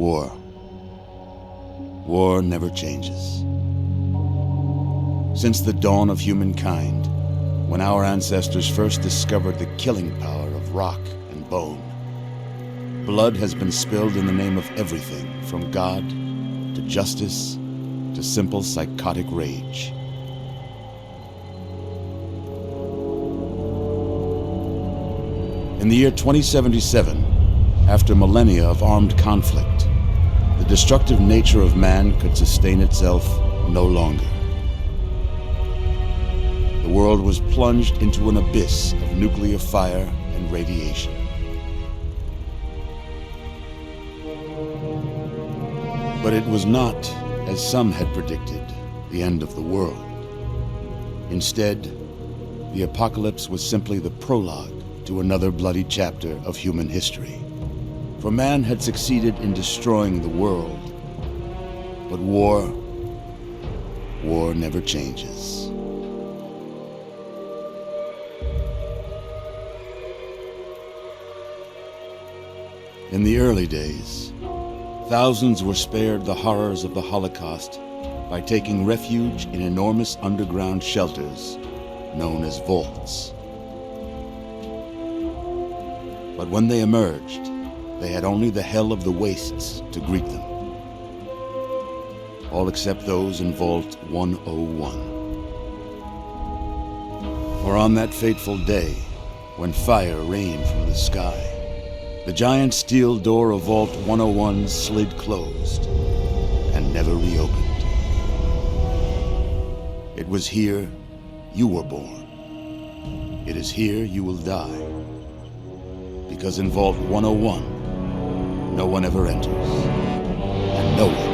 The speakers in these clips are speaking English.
War. War never changes. Since the dawn of humankind, when our ancestors first discovered the killing power of rock and bone, blood has been spilled in the name of everything from God to justice to simple psychotic rage. In the year 2077, after millennia of armed conflict, the destructive nature of man could sustain itself no longer. The world was plunged into an abyss of nuclear fire and radiation. But it was not, as some had predicted, the end of the world. Instead, the apocalypse was simply the prologue to another bloody chapter of human history. For man had succeeded in destroying the world, but war never changes. In the early days, thousands were spared the horrors of the Holocaust by taking refuge in enormous underground shelters known as vaults. But when they emerged, they had only the hell of the wastes to greet them. All except those in Vault 101. For on that fateful day, when fire rained from the sky, the giant steel door of Vault 101 slid closed and never reopened. It was here you were born. It is here you will die. Because in Vault 101, no one ever enters, and no one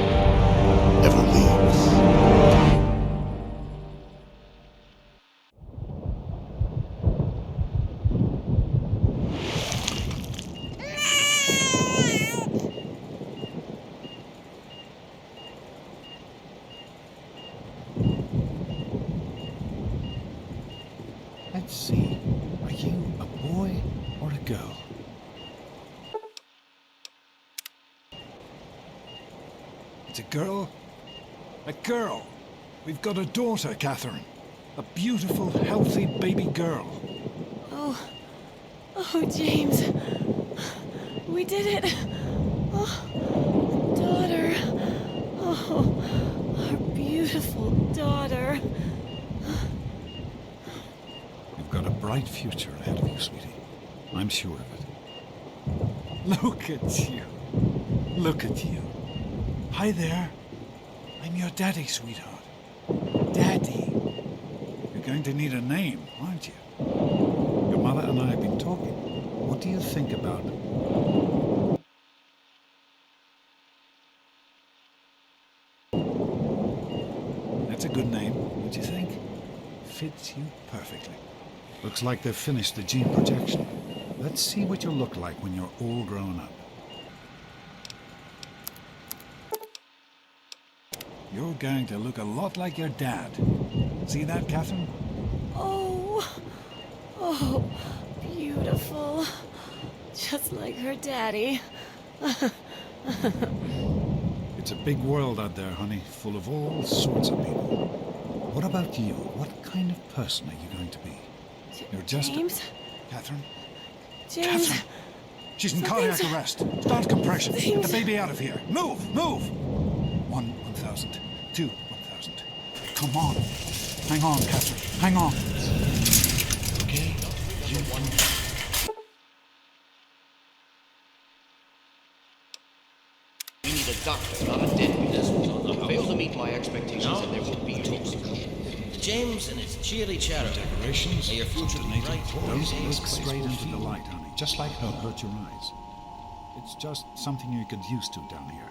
ever leaves. Let's see, are you a boy or a girl? It's a girl? A girl! We've got a daughter, Catherine. A beautiful, healthy baby girl. Oh, James. We did it. Oh, daughter. Oh, our beautiful daughter. You've got a bright future ahead of you, sweetie. I'm sure of it. Look at you. Look at you. Hi there. I'm your daddy, sweetheart. Daddy. You're going to need a name, aren't you? Your mother and I have been talking. What do you think about it? That's a good name, don't you think? Fits you perfectly. Looks like they've finished the gene projection. Let's see what you'll look like when you're all grown up. You're going to look a lot like your dad. See that, Catherine? Oh, beautiful. Just like her daddy. It's a big world out there, honey, full of all sorts of people. What about you? What kind of person are you going to be? You're just James? Catherine? James? Catherine! She's in cardiac arrest. Start compression. Get the baby out of here. Move! Move! 1,000. 2, 1,000. Come on. Hang on, Catherine. Hang on. Okay? You one. We need a doctor, not a deadbeat. Fail to meet my expectations and there will be talks. James and his cheery chatter. Decorations. May your future be bright. Don't look straight into the light, honey. Just like her hurt your eyes. It's just something you get used to down here.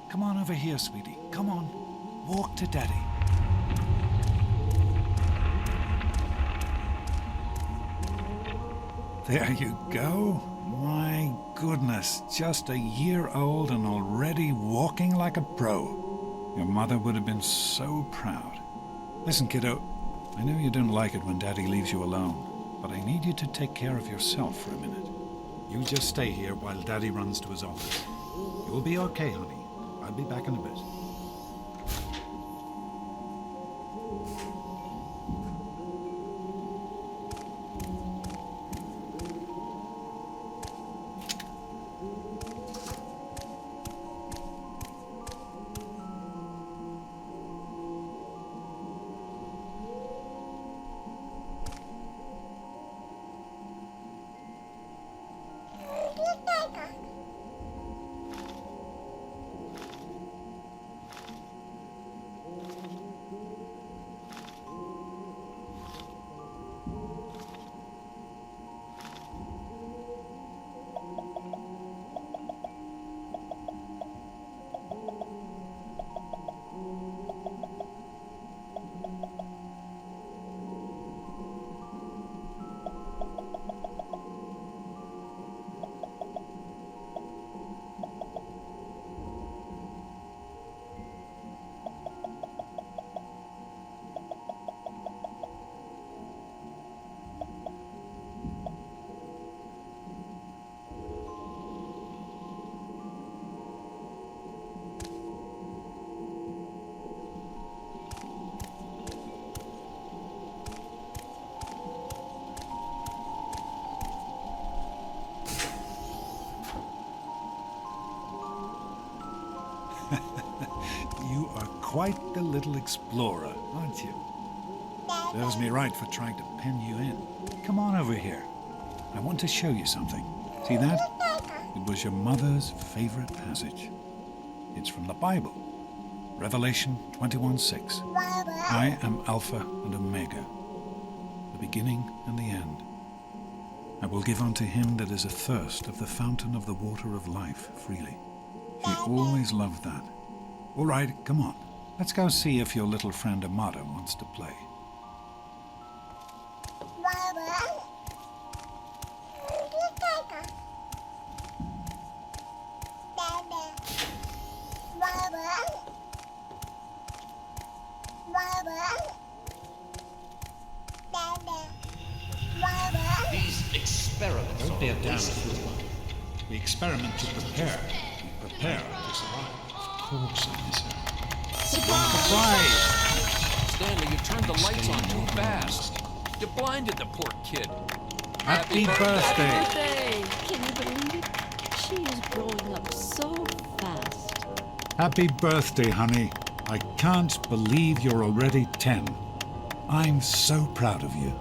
Come on over here, sweetie. Come on. Walk to Daddy. There you go. My goodness, just a year old and already walking like a pro. Your mother would have been so proud. Listen, kiddo, I know you don't like it when Daddy leaves you alone, but I need you to take care of yourself for a minute. You just stay here while Daddy runs to his office. You'll be okay, honey. I'll be back in a bit. You are quite the little explorer, aren't you? Serves me right for trying to pen you in. Come on over here. I want to show you something. See that? It was your mother's favorite passage. It's from the Bible. Revelation 21:6. I am Alpha and Omega, the beginning and the end. I will give unto him that is athirst of the fountain of the water of life freely. She always loved that. All right, come on. Let's go see if your little friend Amada wants to play. These experiments Don't be a are damn waste of fool. time. We experiment to prepare. We prepare to survive. Of course, officer. Surprise! Stanley, you turned the lights on too fast. You blinded the poor kid. Happy birthday! Birthday! Can you believe it? She is growing up so fast. Happy birthday, honey. I can't believe you're already 10. I'm so proud of you.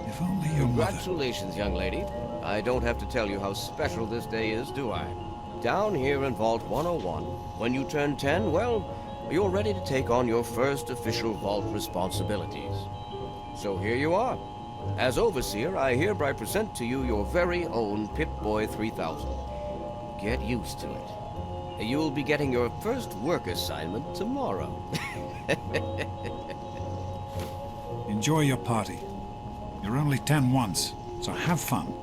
If only your mother... Congratulations, young lady. I don't have to tell you how special this day is, do I? Down here in Vault 101, when you turn 10, well, you're ready to take on your first official Vault responsibilities. So here you are. As Overseer, I hereby present to you your very own Pip-Boy 3000. Get used to it. You'll be getting your first work assignment tomorrow. Enjoy your party. You're only 10 once, so have fun.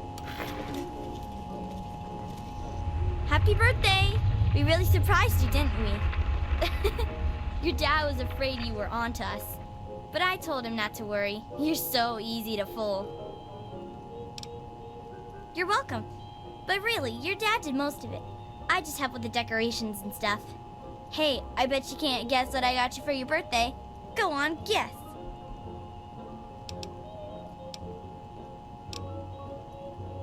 Happy birthday! We really surprised you, didn't we? Your dad was afraid you were onto us. But I told him not to worry. You're so easy to fool. You're welcome. But really, your dad did most of it. I just help with the decorations and stuff. Hey, I bet you can't guess what I got you for your birthday. Go on, guess.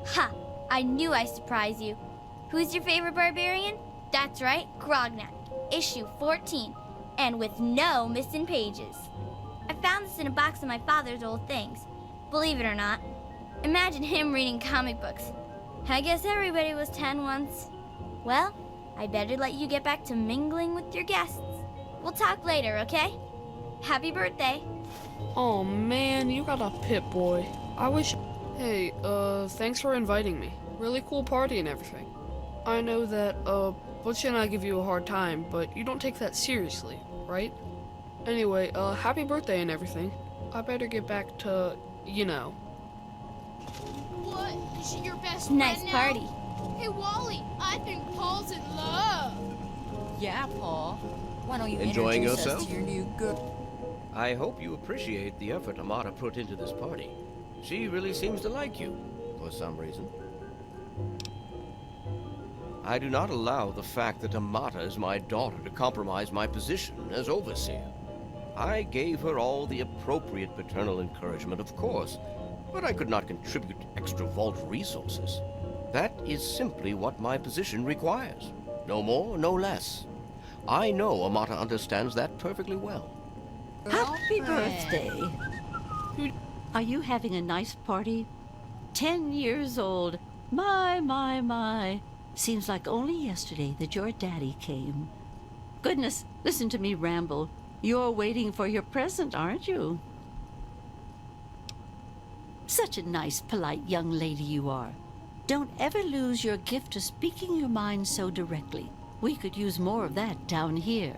Ha! I knew I'd surprise you. Who's your favorite barbarian? That's right, Grognak, issue 14, and with no missing pages. I found this in a box of my father's old things. Believe it or not. Imagine him reading comic books. I guess everybody was 10 once. Well, I better let you get back to mingling with your guests. We'll talk later, okay? Happy birthday. Oh man, you got a Pip-Boy. I wish... Hey, thanks for inviting me. Really cool party and everything. I know that, Butch and I give you a hard time, but you don't take that seriously, right? Anyway, happy birthday and everything. I better get back to, you know. What? Is she your best Nice friend now? party. Hey, Wally, I think Paul's in love. Yeah, Paul. Why don't you Enjoying introduce yourself? us to your new girl? I hope you appreciate the effort Amada put into this party. She really seems to like you, for some reason. I do not allow the fact that Amata is my daughter to compromise my position as overseer. I gave her all the appropriate paternal encouragement, of course, but I could not contribute extra vault resources. That is simply what my position requires. No more, no less. I know Amata understands that perfectly well. Happy birthday. Are you having a nice party? 10 years old. My. Seems like only yesterday that your daddy came. Goodness, listen to me ramble. You're waiting for your present, aren't you? Such a nice, polite young lady you are. Don't ever lose your gift of speaking your mind so directly. We could use more of that down here.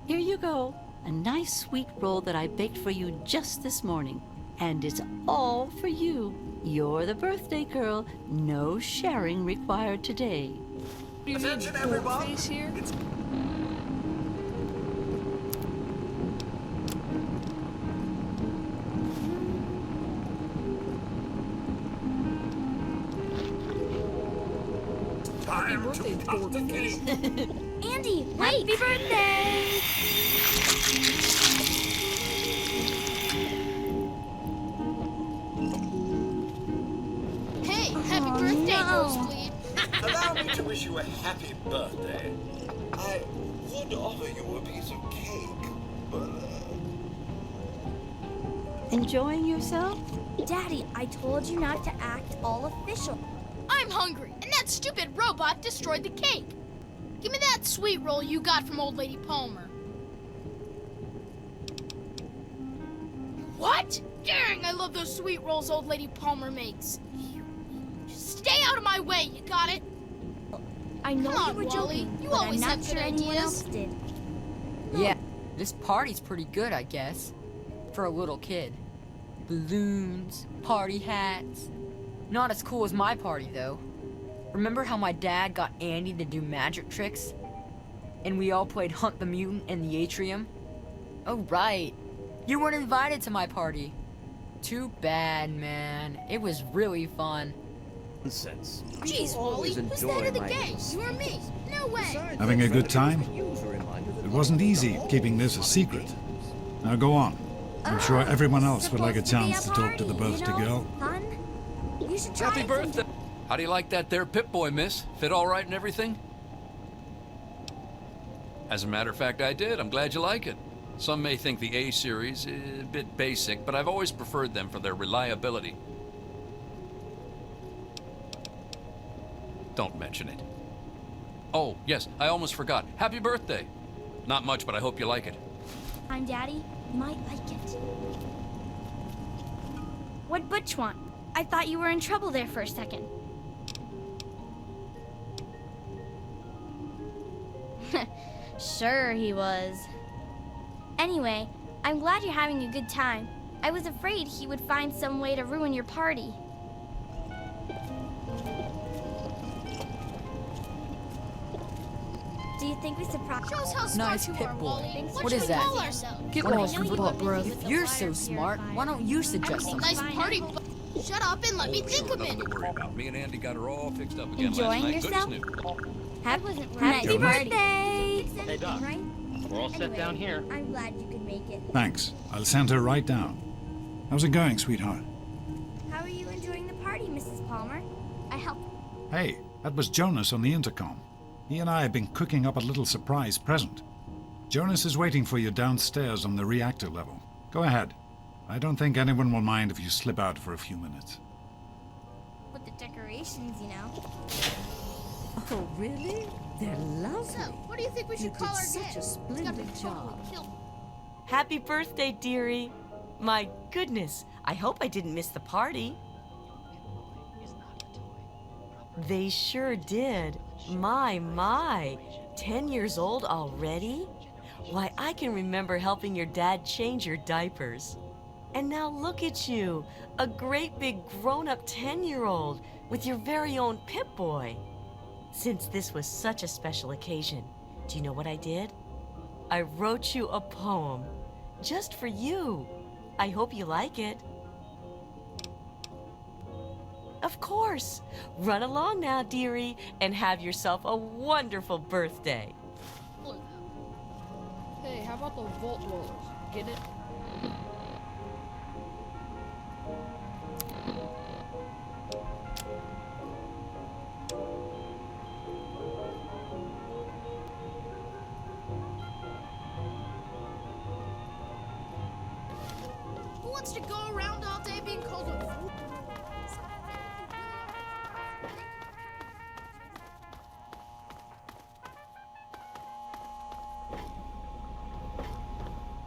Here you go. A nice sweet roll that I baked for you just this morning. And it's all for you. You're the birthday girl. No sharing required today. What do you mean, face here? Happy birthday, dork face. Andy, wait! Happy birthday! Hey, happy birthday, Nosebleed. Allow me to wish you a happy birthday. I would offer you a piece of cake, but Enjoying yourself? Daddy, I told you not to act all official. I'm hungry, and that stupid robot destroyed the cake. Give me that sweet roll you got from Old Lady Palmer. What? Dang, I love those sweet rolls Old Lady Palmer makes. Just stay out of my way, you got it? I know Come you on, were Wally. joking, You but always I'm have not good sure anyone ideas. else did. Yeah, this party's pretty good, I guess. For a little kid. Balloons, party hats. Not as cool as my party, though. Remember how my dad got Andy to do magic tricks? And we all played Hunt the Mutant in the atrium? Oh, right. You weren't invited to my party. Too bad, man. It was really fun. Nonsense. Jeez, Wally, who's the head of the gang? You or me? No way. Having a good time? It wasn't easy keeping this a secret. Now go on. I'm sure everyone else would like a chance to talk to the birthday girl. Fun? You should try Happy it birthday! sometime. How do you like that there Pip-Boy, miss? Fit all right and everything? As a matter of fact, I did. I'm glad you like it. Some may think the A-series is a bit basic, but I've always preferred them for their reliability. Don't mention it. Oh, yes, I almost forgot. Happy birthday! Not much, but I hope you like it. I'm Daddy. You might like it. What'd Butch want? I thought you were in trouble there for a second. Sure he was. Anyway, I'm glad you're having a good time. I was afraid he would find some way to ruin your party. Do you think we surprised? Show us how smart Nice you Pip are, Boy. Wally. What What should is we that? call ourselves? Get Well, lost, butt breath. If you're so smart, why don't you suggest something? Nice party. Shut up and let me think a Nothing minute. to worry about. Me and Andy got her all fixed up again Enjoying last night. yourself? Goodness knew. Happy birthday! Hey, Doc. Right? We're all set down here. I'm glad you could make it. Thanks. I'll send her right down. How's it going, sweetheart? How are you enjoying the party, Mrs. Palmer? I helped. Hey, that was Jonas on the intercom. He and I have been cooking up a little surprise present. Jonas is waiting for you downstairs on the reactor level. Go ahead. I don't think anyone will mind if you slip out for a few minutes. With the decorations, you know. Oh, really? They're lovely. So, what do you think we You should call did our such gang? a It's gotta be splendid totally job. killer. Happy birthday, dearie. My goodness, I hope I didn't miss the party. They sure did. My. 10 years old already? Why, I can remember helping your dad change your diapers. And now look at you, a great big grown-up 10-year-old with your very own Pip-Boy. Since this was such a special occasion, do you know what I did? I wrote you a poem, just for you. I hope you like it. Of course. Run along now, dearie, and have yourself a wonderful birthday. Hey, how about the Vault Dwellers? Get it? Who wants to go around all day being called a fool?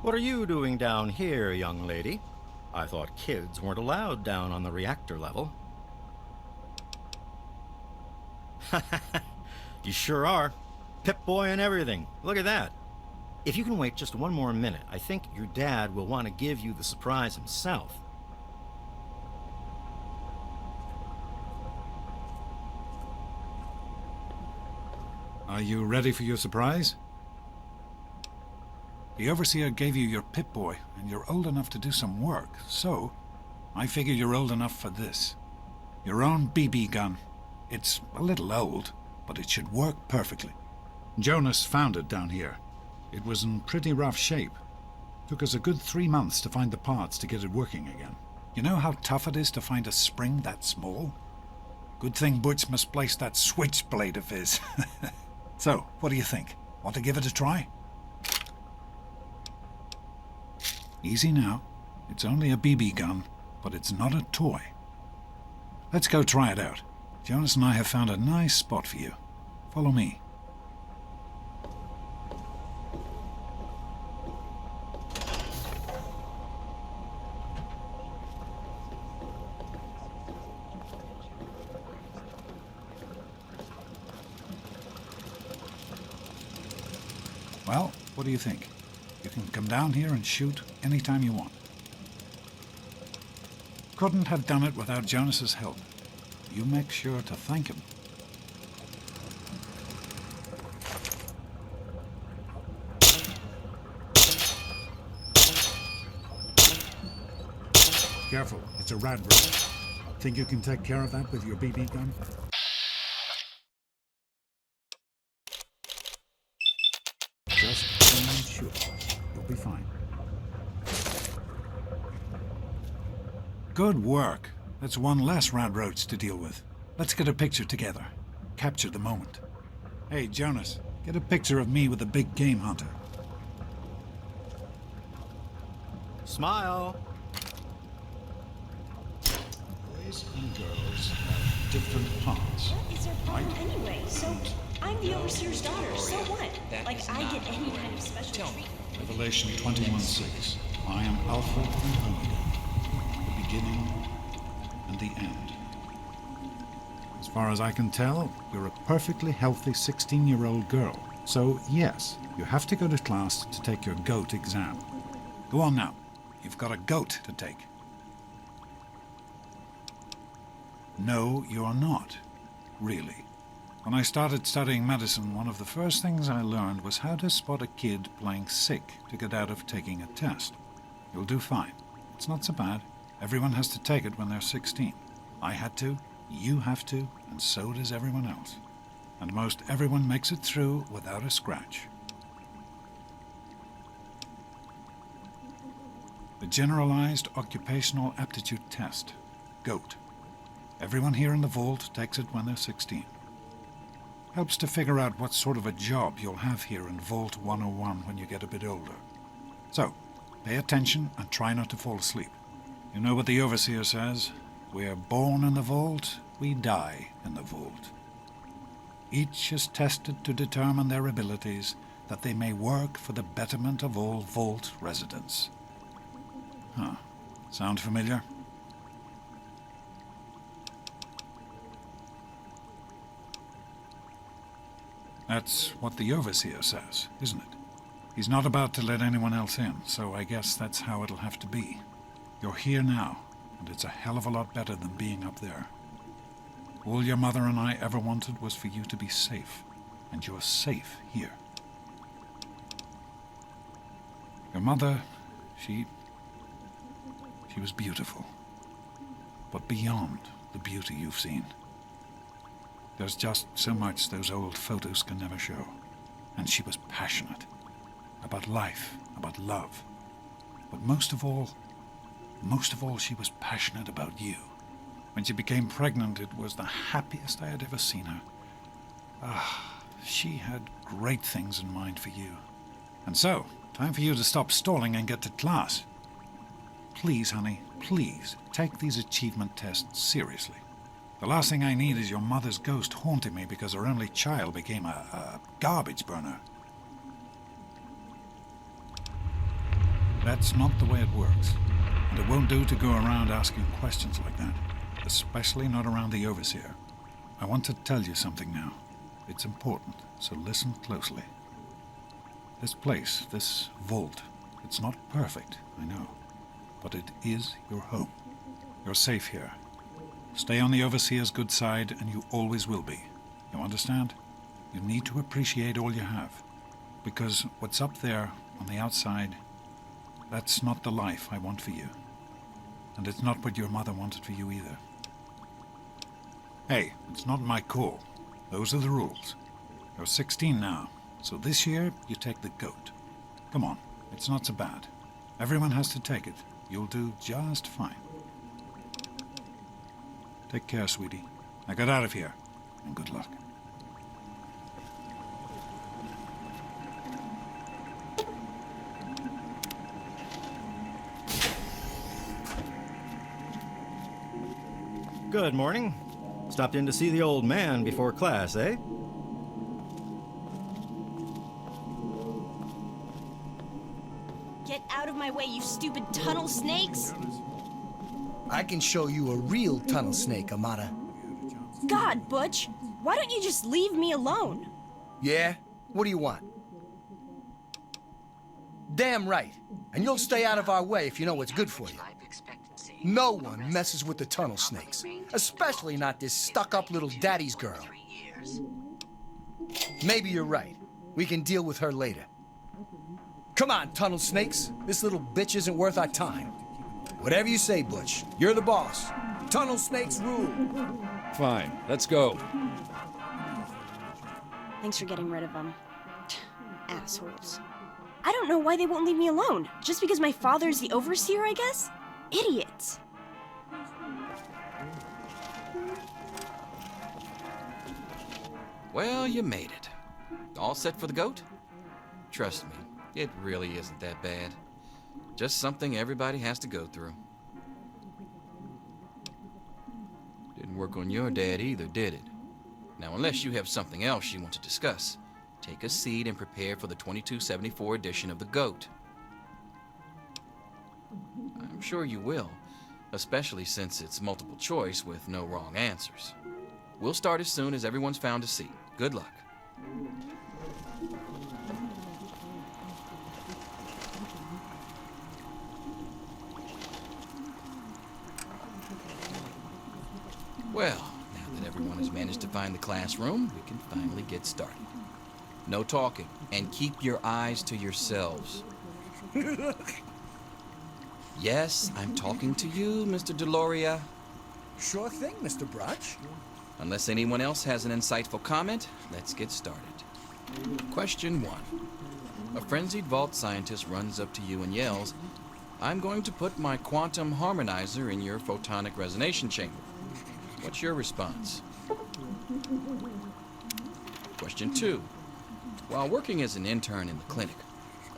What are you doing down here, young lady? I thought kids weren't allowed down on the reactor level. You sure are. Pip-Boy and everything. Look at that. If you can wait just one more minute, I think your dad will want to give you the surprise himself. Are you ready for your surprise? The Overseer gave you your Pip-Boy, and you're old enough to do some work, so I figure you're old enough for this. Your own BB gun. It's a little old, but it should work perfectly. Jonas found it down here. It was in pretty rough shape. Took us a good 3 months to find the parts to get it working again. You know how tough it is to find a spring that small? Good thing Butch misplaced that switchblade of his. So, what do you think? Want to give it a try? Easy now. It's only a BB gun, but it's not a toy. Let's go try it out. Jonas and I have found a nice spot for you. Follow me. Well, what do you think? You can come down here and shoot anytime you want. Couldn't have done it without Jonas's help. You make sure to thank him. Careful, it's a rad road. Think you can take care of that with your BB gun? Just shoot. You'll be fine. Good work. That's one less rad roach to deal with. Let's get a picture together. Capture the moment. Hey, Jonas, get a picture of me with a big game hunter. Smile. Boys and girls have different parts. What is their problem anyway? So, I'm the Overseer's daughter, so what? Like, I get any kind of special treatment. Revelation 21:6. I am Alpha and Omega, the beginning and the end. As far as I can tell, you're a perfectly healthy 16-year-old girl. So, yes, you have to go to class to take your GOAT exam. Go on now. You've got a GOAT to take. No, you're not. Really. When I started studying medicine, one of the first things I learned was how to spot a kid playing sick to get out of taking a test. You'll do fine. It's not so bad. Everyone has to take it when they're 16. I had to, you have to, and so does everyone else. And most everyone makes it through without a scratch. The Generalized Occupational Aptitude Test, GOAT. Everyone here in the Vault takes it when they're 16. Helps to figure out what sort of a job you'll have here in Vault 101 when you get a bit older. So, pay attention and try not to fall asleep. You know what the Overseer says? We're born in the Vault, we die in the Vault. Each is tested to determine their abilities, that they may work for the betterment of all Vault residents. Huh. Sound familiar? That's what the Overseer says, isn't it? He's not about to let anyone else in, so I guess that's how it'll have to be. You're here now, and it's a hell of a lot better than being up there. All your mother and I ever wanted was for you to be safe, and you're safe here. Your mother, she was beautiful. But beyond the the beauty you've seen. There's just so much those old photos can never show. And she was passionate. About life, about love. But most of all, she was passionate about you. When she became pregnant, it was the happiest I had ever seen her. She had great things in mind for you. And so, time for you to stop stalling and get to class. Please, honey, please, take these achievement tests seriously. The last thing I need is your mother's ghost haunting me because her only child became a garbage burner. That's not the way it works. And it won't do to go around asking questions like that. Especially not around the Overseer. I want to tell you something now. It's important, so listen closely. This place, this vault, it's not perfect, I know. But it is your home. You're safe here. Stay on the Overseer's good side, and you always will be. You understand? You need to appreciate all you have. Because what's up there, on the outside, that's not the life I want for you. And it's not what your mother wanted for you either. Hey, it's not my call. Those are the rules. You're 16 now, so this year you take the goat. Come on, it's not so bad. Everyone has to take it. You'll do just fine. Take care, sweetie. Now get out of here, and good luck. Good morning. Stopped in to see the old man before class, eh? Get out of my way, you stupid tunnel snakes! I can show you a real tunnel snake, Amata. God, Butch, why don't you just leave me alone? Yeah? What do you want? Damn right. And you'll stay out of our way if you know what's good for you. No one messes with the tunnel snakes, especially not this stuck-up little daddy's girl. Maybe you're right. We can deal with her later. Come on, tunnel snakes. This little bitch isn't worth our time. Whatever you say, Butch. You're the boss. Tunnel snakes rule. Fine, let's go. Thanks for getting rid of them. Assholes. I don't know why they won't leave me alone. Just because my father's the overseer, I guess? Idiots. Well, you made it. All set for the goat? Trust me, it really isn't that bad. Just something everybody has to go through. Didn't work on your dad either, did it? Now, unless you have something else you want to discuss, take a seat and prepare for the 2274 edition of the GOAT. I'm sure you will, especially since it's multiple choice with no wrong answers. We'll start as soon as everyone's found a seat. Good luck. Well, now that everyone has managed to find the classroom, we can finally get started. No talking, and keep your eyes to yourselves. Yes, I'm talking to you, Mr. Deloria. Sure thing, Mr. Brotch. Unless anyone else has an insightful comment, let's get started. Question 1. A frenzied vault scientist runs up to you and yells, "I'm going to put my quantum harmonizer in your photonic resonation chamber." What's your response? Question 2. While working as an intern in the clinic,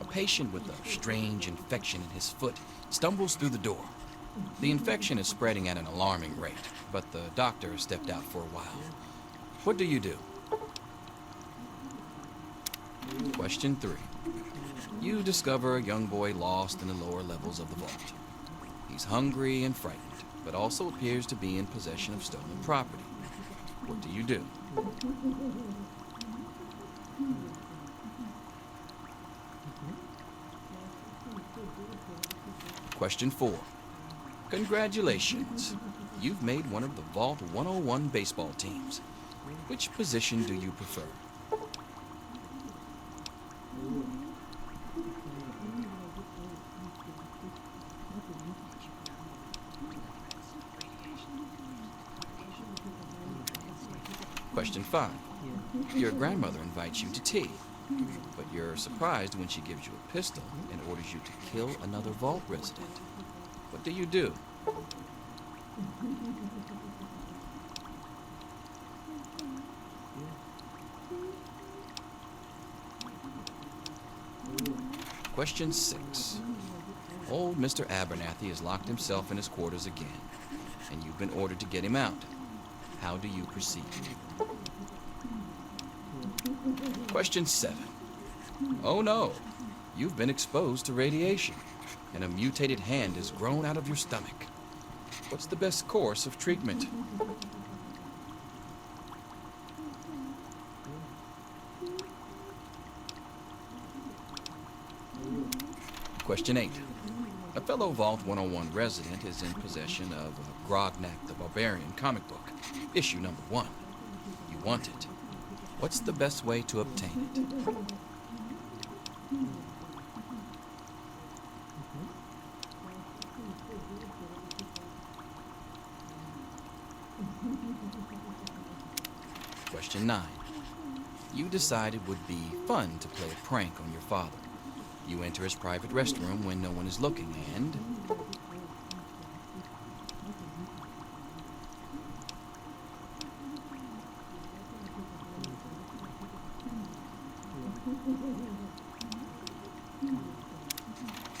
a patient with a strange infection in his foot stumbles through the door. The infection is spreading at an alarming rate, but the doctor stepped out for a while. What do you do? Question 3. You discover a young boy lost in the lower levels of the vault. He's hungry and frightened, but also appears to be in possession of stolen property. What do you do? Question 4. Congratulations. You've made one of the Vault 101 baseball teams. Which position do you prefer? Question 5. Your grandmother invites you to tea, but you're surprised when she gives you a pistol and orders you to kill another Vault resident. What do you do? Question 6. Old Mr. Abernathy has locked himself in his quarters again, and you've been ordered to get him out. How do you proceed? Question 7. Oh no, you've been exposed to radiation, and a mutated hand has grown out of your stomach. What's the best course of treatment? Question 8. A fellow Vault 101 resident is in possession of Grognak the Barbarian comic book, issue number 1. You want it. What's the best way to obtain it? Question 9. You decide it would be fun to play a prank on your father. You enter his private restroom when no one is looking, and...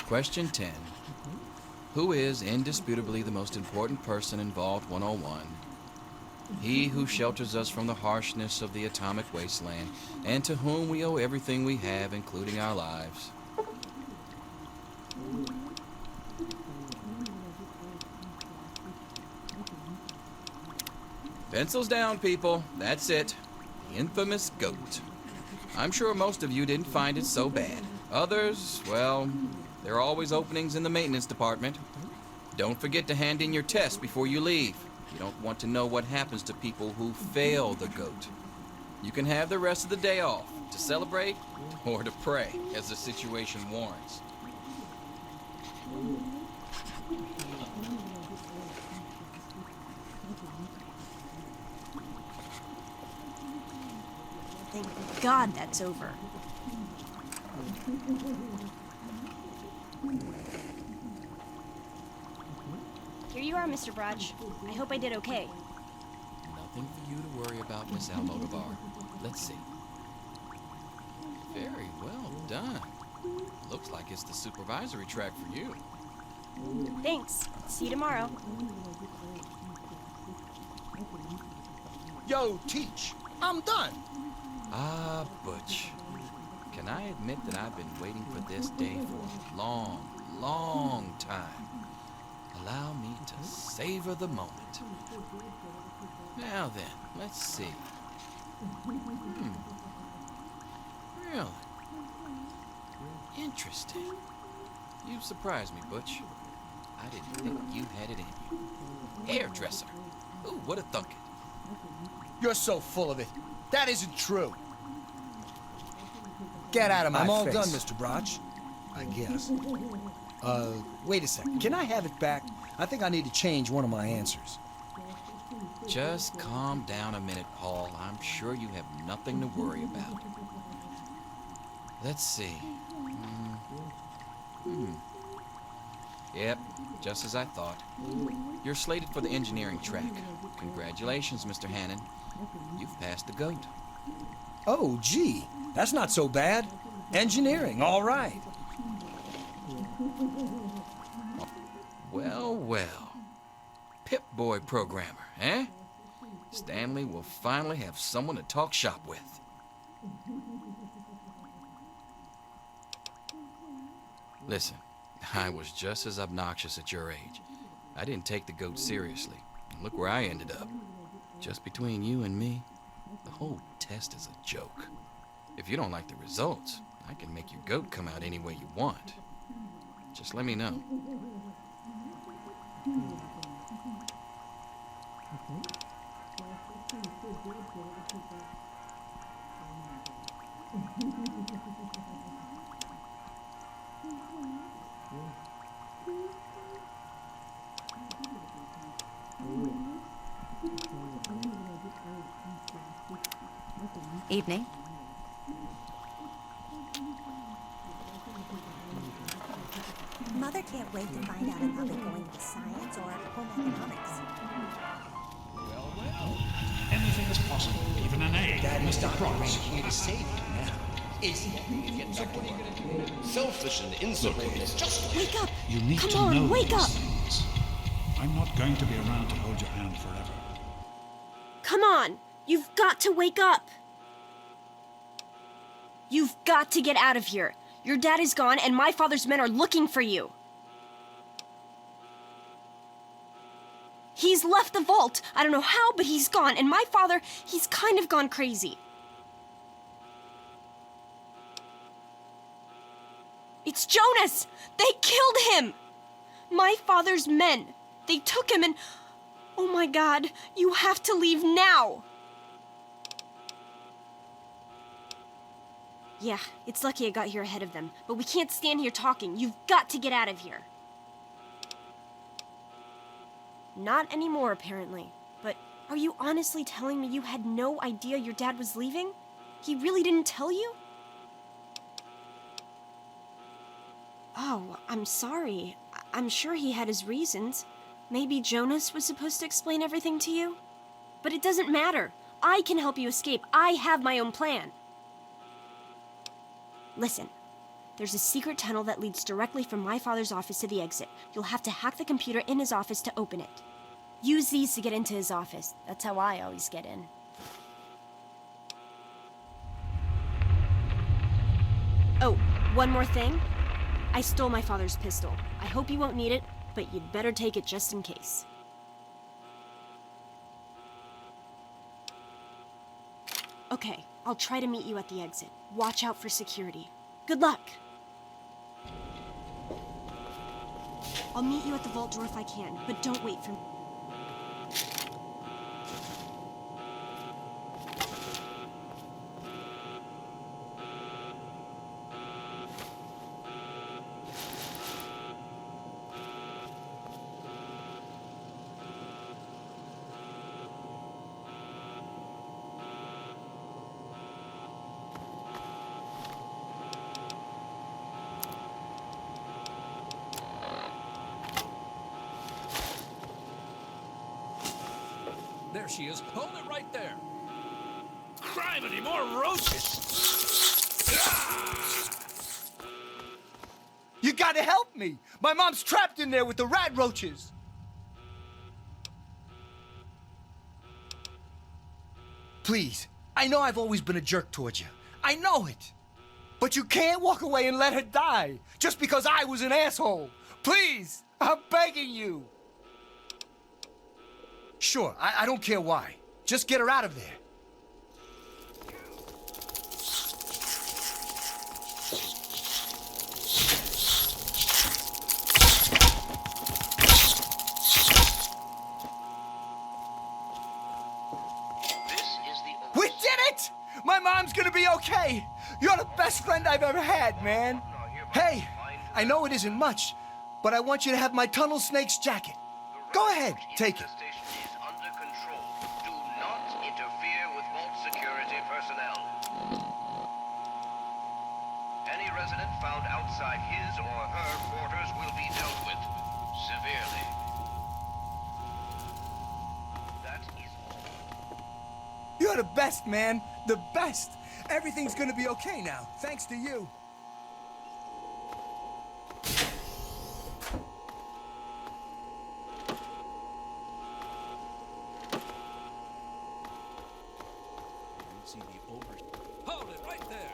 Question 10. Who is indisputably the most important person in Vault 101? He who shelters us from the harshness of the atomic wasteland, and to whom we owe everything we have, including our lives. Pencils down, people. That's it. The infamous goat. I'm sure most of you didn't find it so bad. Others, well, there are always openings in the maintenance department. Don't forget to hand in your test before you leave. You don't want to know what happens to people who fail the goat. You can have the rest of the day off to celebrate or to pray, as the situation warrants. Thank God that's over. Here you are, Mr. Broch. I hope I did okay. Nothing for you to worry about, Miss Almodovar. Let's see. Very well done. Looks like it's the supervisory track for you. Thanks. See you tomorrow. Yo, Teach, I'm done. Ah, Butch. Can I admit that I've been waiting for this day for a long, long time? Allow me to savor the moment. Now then, let's see. Really? Interesting. You've surprised me, Butch. I didn't think you had it in you. Hairdresser. Ooh, what a thunk it. You're so full of it. That isn't true. Get out of my face. I'm all done, Mr. Broch. I guess. Wait a second. Can I have it back? I think I need to change one of my answers. Just calm down a minute, Paul. I'm sure you have nothing to worry about. Let's see. Yep, just as I thought. You're slated for the engineering track. Congratulations, Mr. Hannon. You've passed the goat. Oh, gee. That's not so bad. Engineering, all right. Well, well. Pip-Boy programmer, eh? Stanley will finally have someone to talk shop with. Listen, I was just as obnoxious at your age. I didn't take the goat seriously. Look where I ended up. Just between you and me, the whole test is a joke. If you don't like the results, I can make your goat come out any way you want. Just let me know. Evening. Mother can't wait to find out if I'll be going to science or home economics. Well. Anything is possible, even an egg. Daddy's not here to save you now. Is he? So what are you gonna do? Selfish and insubordinate. Just Wake up! You need Come to on, know wake these up! things. I'm not going to be around to hold your hand forever. Come on! You've got to wake up! You've got to get out of here. Your dad is gone, and my father's men are looking for you. He's left the vault. I don't know how, but he's gone. And my father, he's kind of gone crazy. It's Jonas! They killed him! My father's men. They took him and... Oh my God, you have to leave now! Yeah, it's lucky I got here ahead of them, but we can't stand here talking. You've got to get out of here. Not anymore, apparently. But are you honestly telling me you had no idea your dad was leaving? He really didn't tell you? Oh, I'm sorry. I'm sure he had his reasons. Maybe Jonas was supposed to explain everything to you? But it doesn't matter. I can help you escape. I have my own plan. Listen, there's a secret tunnel that leads directly from my father's office to the exit. You'll have to hack the computer in his office to open it. Use these to get into his office. That's how I always get in. Oh, one more thing. I stole my father's pistol. I hope you won't need it, but you'd better take it just in case. Okay, I'll try to meet you at the exit. Watch out for security. Good luck! I'll meet you at the vault door if I can, but don't wait for me. There she is. Hold it right there. Criminy, more roaches. You gotta help me! My mom's trapped in there with the rat roaches! Please, I know I've always been a jerk towards you. I know it! But you can't walk away and let her die just because I was an asshole! Please! I'm begging you! Sure, I don't care why. Just get her out of there. We did it! My mom's gonna be okay! You're the best friend I've ever had, man! Hey, I know it isn't much, but I want you to have my tunnel snake's jacket. Go ahead, take it. Any resident found outside his or her quarters will be dealt with severely. That is all. You're the best, man. The best. Everything's gonna be okay now, thanks to you. Hold it right there.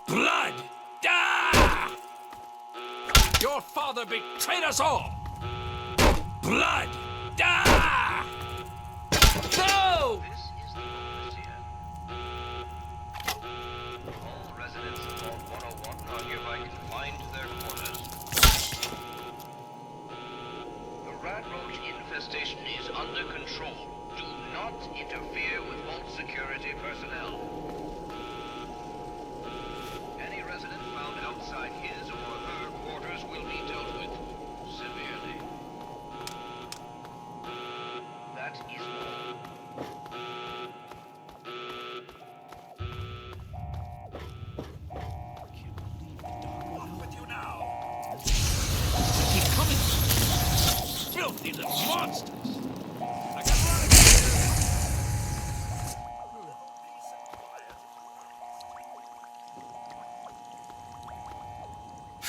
Blood! Ah! Your father betrayed us all! Blood! Ah! No! This is the overseer. All residents of Vault 101 are hereby confined to their quarters.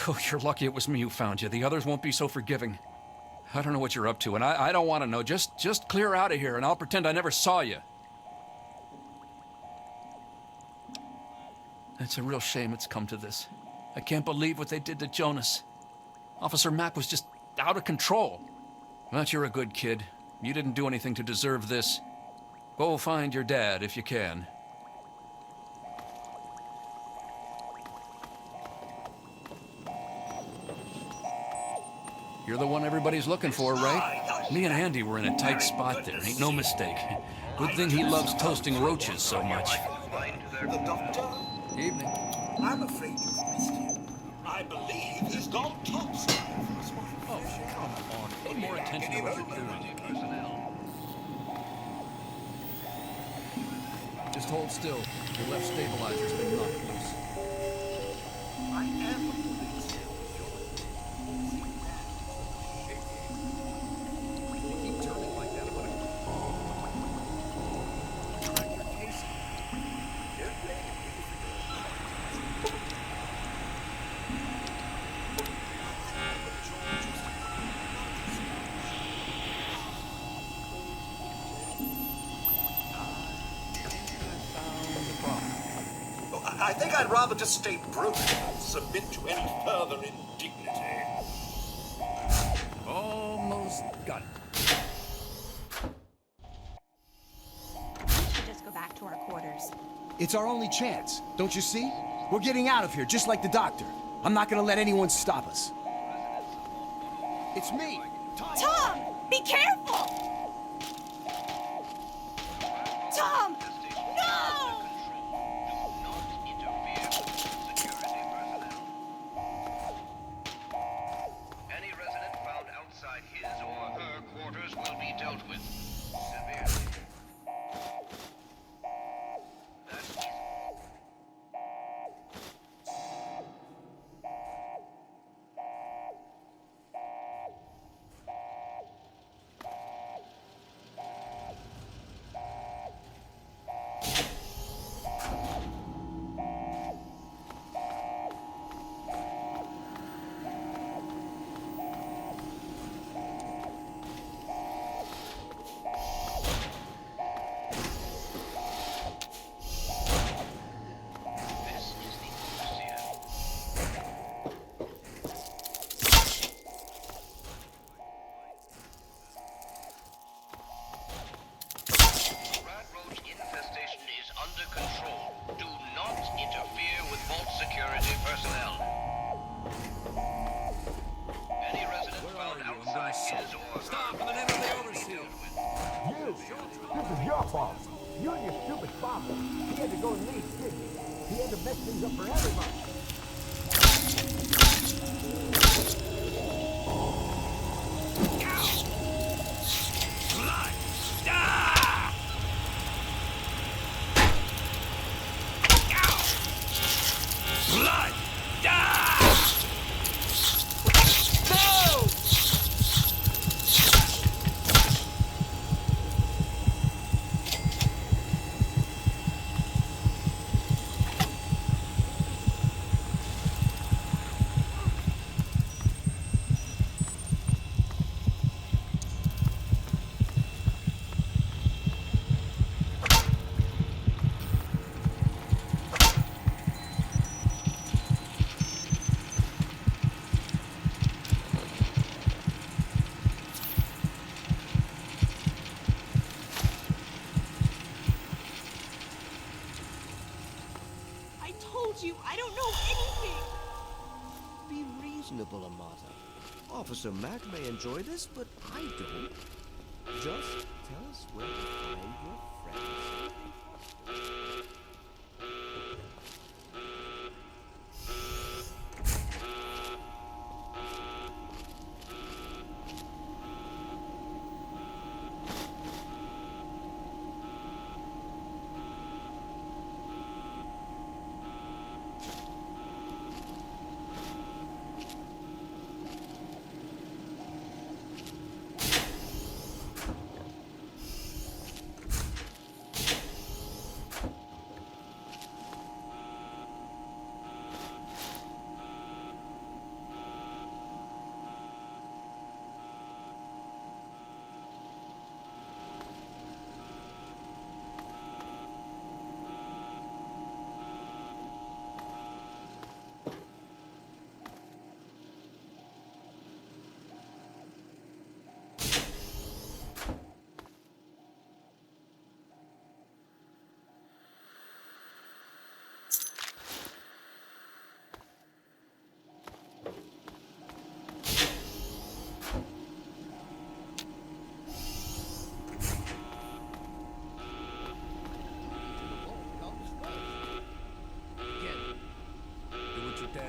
Oh, you're lucky it was me who found you. The others won't be so forgiving. I don't know what you're up to, and I don't want to know. Just clear out of here, and I'll pretend I never saw you. It's a real shame it's come to this. I can't believe what they did to Jonas. Officer Mack was just out of control. But you're a good kid. You didn't do anything to deserve this. Go find your dad if you can. You're the one everybody's looking for, right? Me and Andy were in a tight spot there, ain't no mistake. Good thing he loves toasting roaches so much. The doctor? Evening. I'm afraid you've missed him. I believe he's gone topside. Oh, come on. Pay more attention to what you're doing. Just hold still. Your left stabilizer's been knocked loose. I am the police. You keep turning like that, I'm gonna crack your case. I think I'd rather just stay broken than submit to any further indignity. Almost got it. We should just go back to our quarters. It's our only chance, don't you see? We're getting out of here, just like the doctor. I'm not gonna let anyone stop us. It's me, Tom! Tom! Be careful! Tom! No! Any resident found outside his or her quarters will be dealt with severely. That's easy. You and your stupid father. He had to go and leave, didn't he? He had to mess things up for everybody. Blood! You, I don't know anything. Be reasonable, Amata. Officer Mack may enjoy this, but I don't. Just tell us where to find your friends.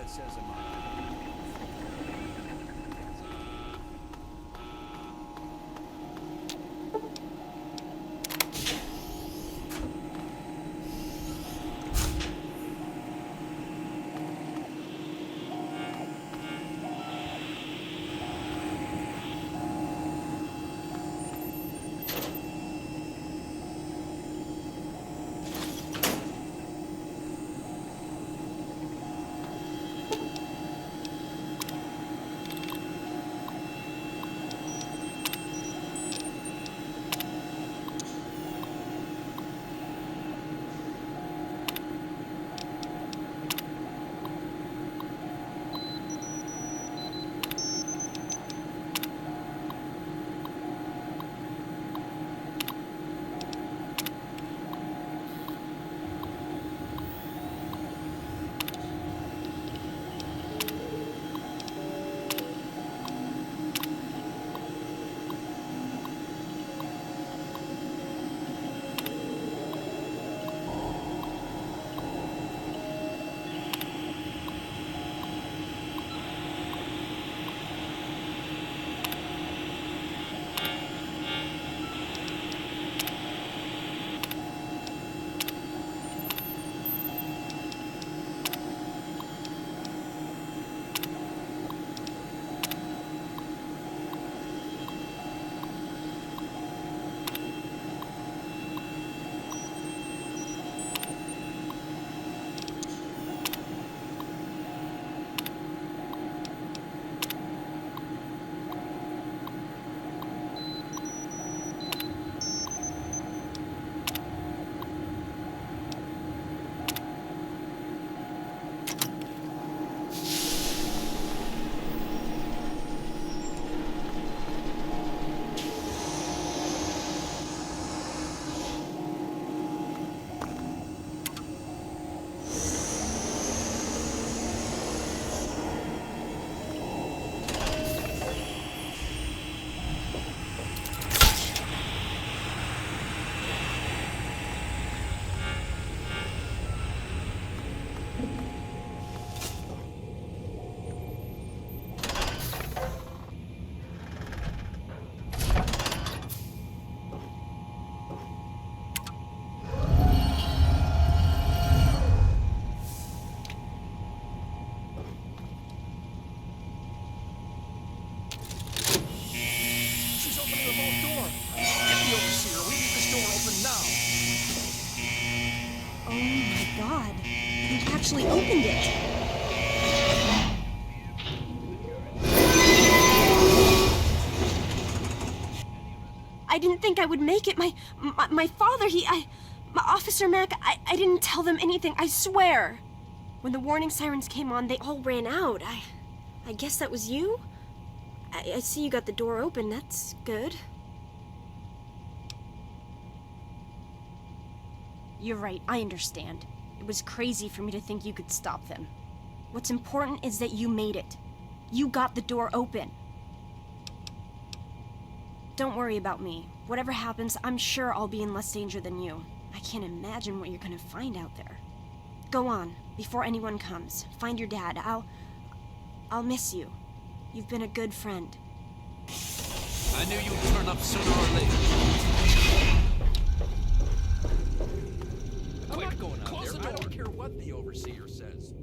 it says in mine. Actually opened it. I didn't think I would make it. My father, Officer Mac, I didn't tell them anything, I swear. When the warning sirens came on, they all ran out. I guess that was you? I see you got the door open, that's good. You're right, I understand. It was crazy for me to think you could stop them. What's important is that you made it. You got the door open. Don't worry about me. Whatever happens, I'm sure I'll be in less danger than you. I can't imagine what you're gonna find out there. Go on, before anyone comes. Find your dad. I'll miss you. You've been a good friend. I knew you'd turn up sooner or later. I'm not going out there. I don't care what the overseer says.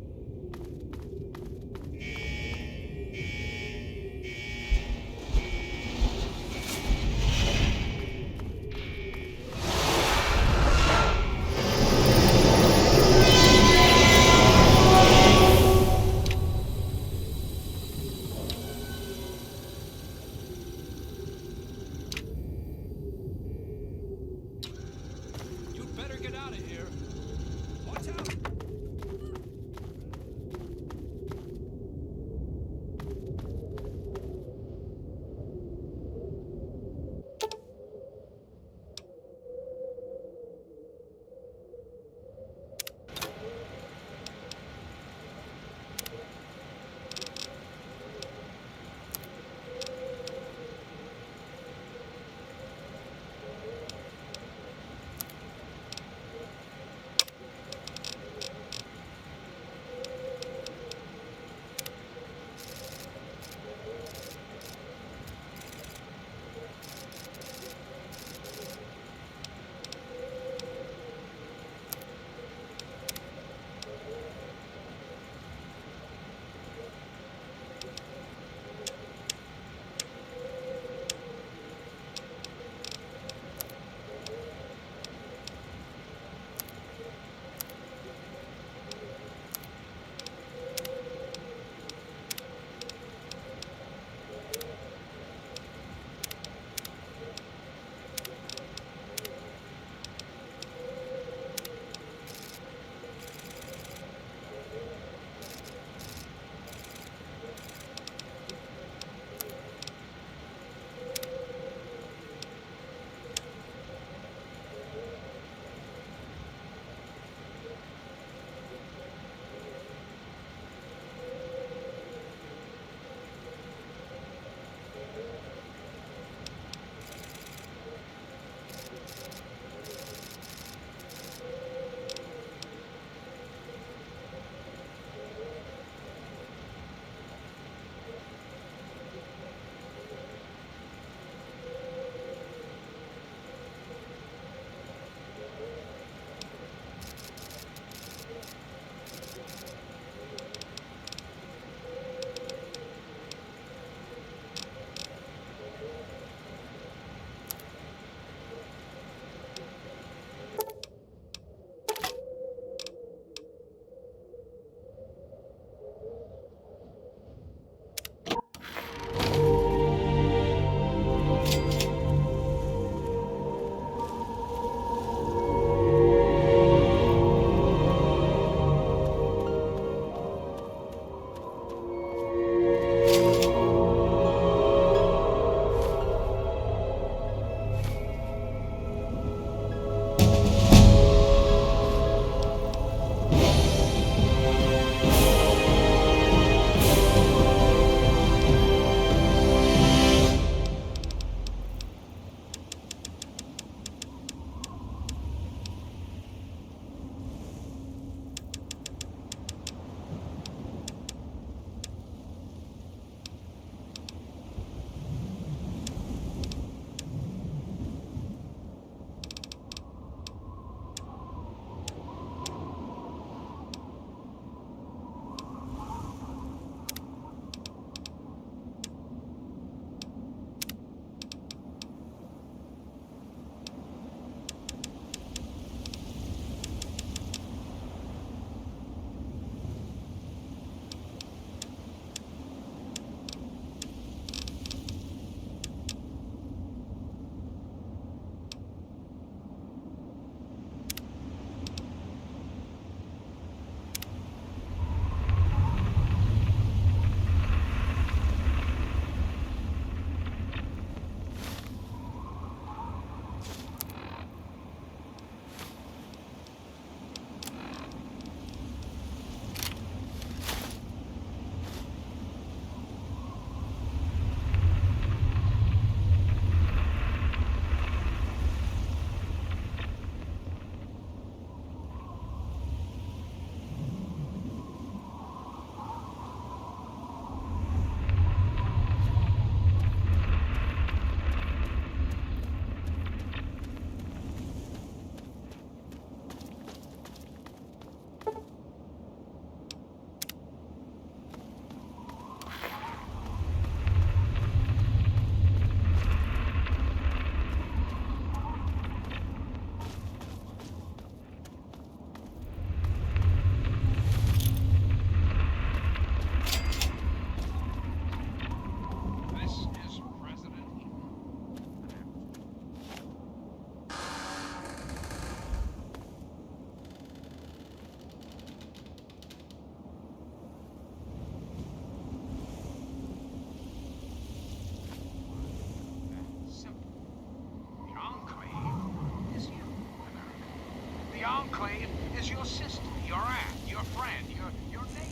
Enclave is your sister, your aunt, your friend, your neighbor.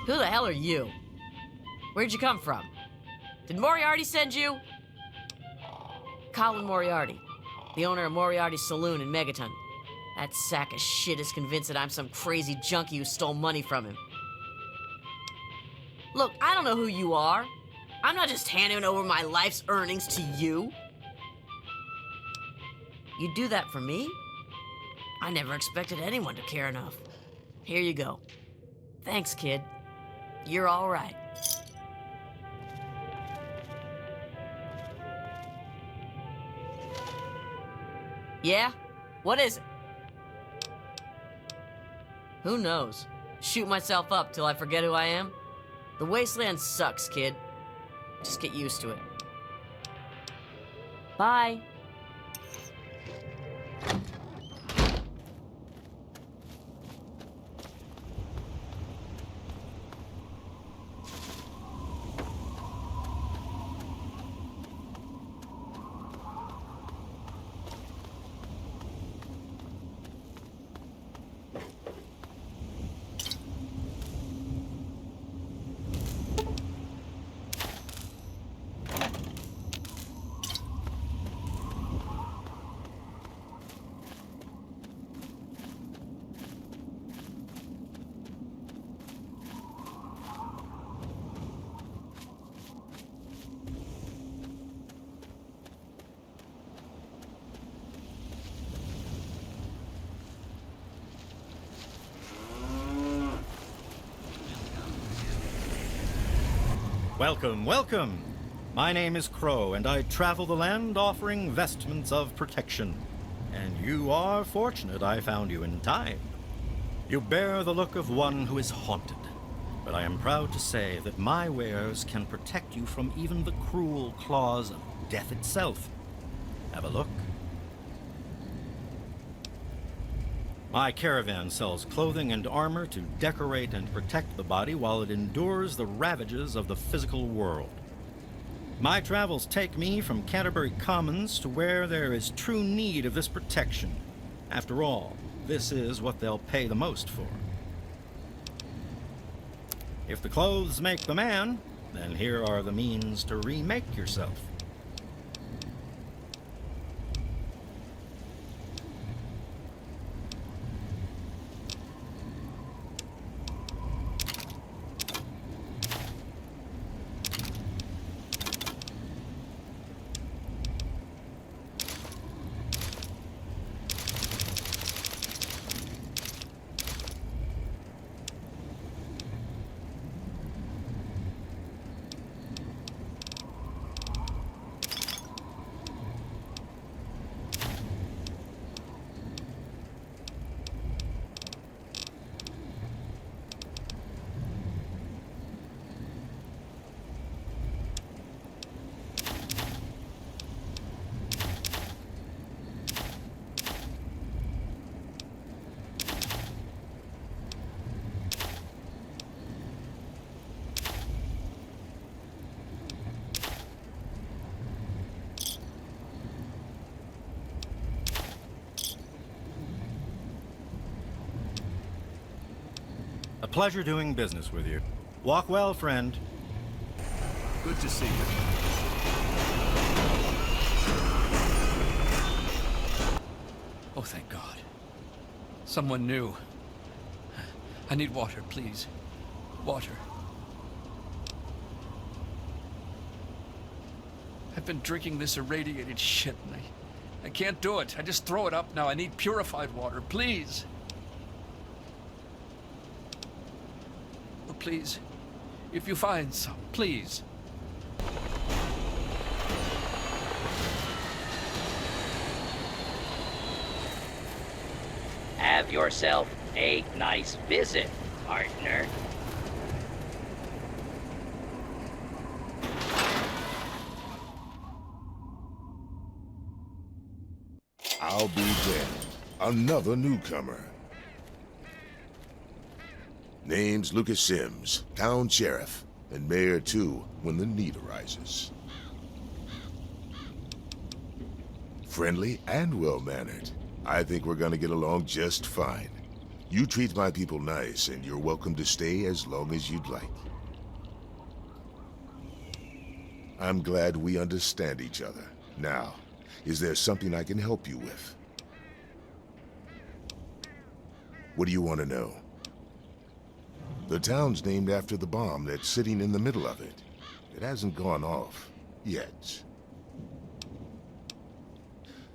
Who the hell are you? Where'd you come from? Did Moriarty send you? Colin Moriarty, the owner of Moriarty's Saloon in Megaton. That sack of shit is convinced that I'm some crazy junkie who stole money from him. Look, I don't know who you are. I'm not just handing over my life's earnings to you. You do that for me? I never expected anyone to care enough. Here you go. Thanks, kid. You're all right. Yeah? What is it? Who knows? Shoot myself up till I forget who I am? The Wasteland sucks, kid. Just get used to it. Bye. Welcome, welcome. My name is Crow, and I travel the land offering vestments of protection. And you are fortunate I found you in time. You bear the look of one who is haunted, but I am proud to say that my wares can protect you from even the cruel claws of death itself. Have a look. My caravan sells clothing and armor to decorate and protect the body while it endures the ravages of the physical world. My travels take me from Canterbury Commons to where there is true need of this protection. After all, this is what they'll pay the most for. If the clothes make the man, then here are the means to remake yourself. A pleasure doing business with you. Walk well, friend. Good to see you. Oh, thank God. Someone new. I need water, please. Water. I've been drinking this irradiated shit, and I can't do it. I just throw it up now. I need purified water, please. Oh, please. If you find some, please. Have yourself a nice visit, partner. I'll be damned. Another newcomer. Name's Lucas Sims, town sheriff, and mayor too, when the need arises. Friendly and well-mannered. I think we're gonna get along just fine. You treat my people nice, and you're welcome to stay as long as you'd like. I'm glad we understand each other. Now, is there something I can help you with? What do you want to know? The town's named after the bomb that's sitting in the middle of it. It hasn't gone off yet.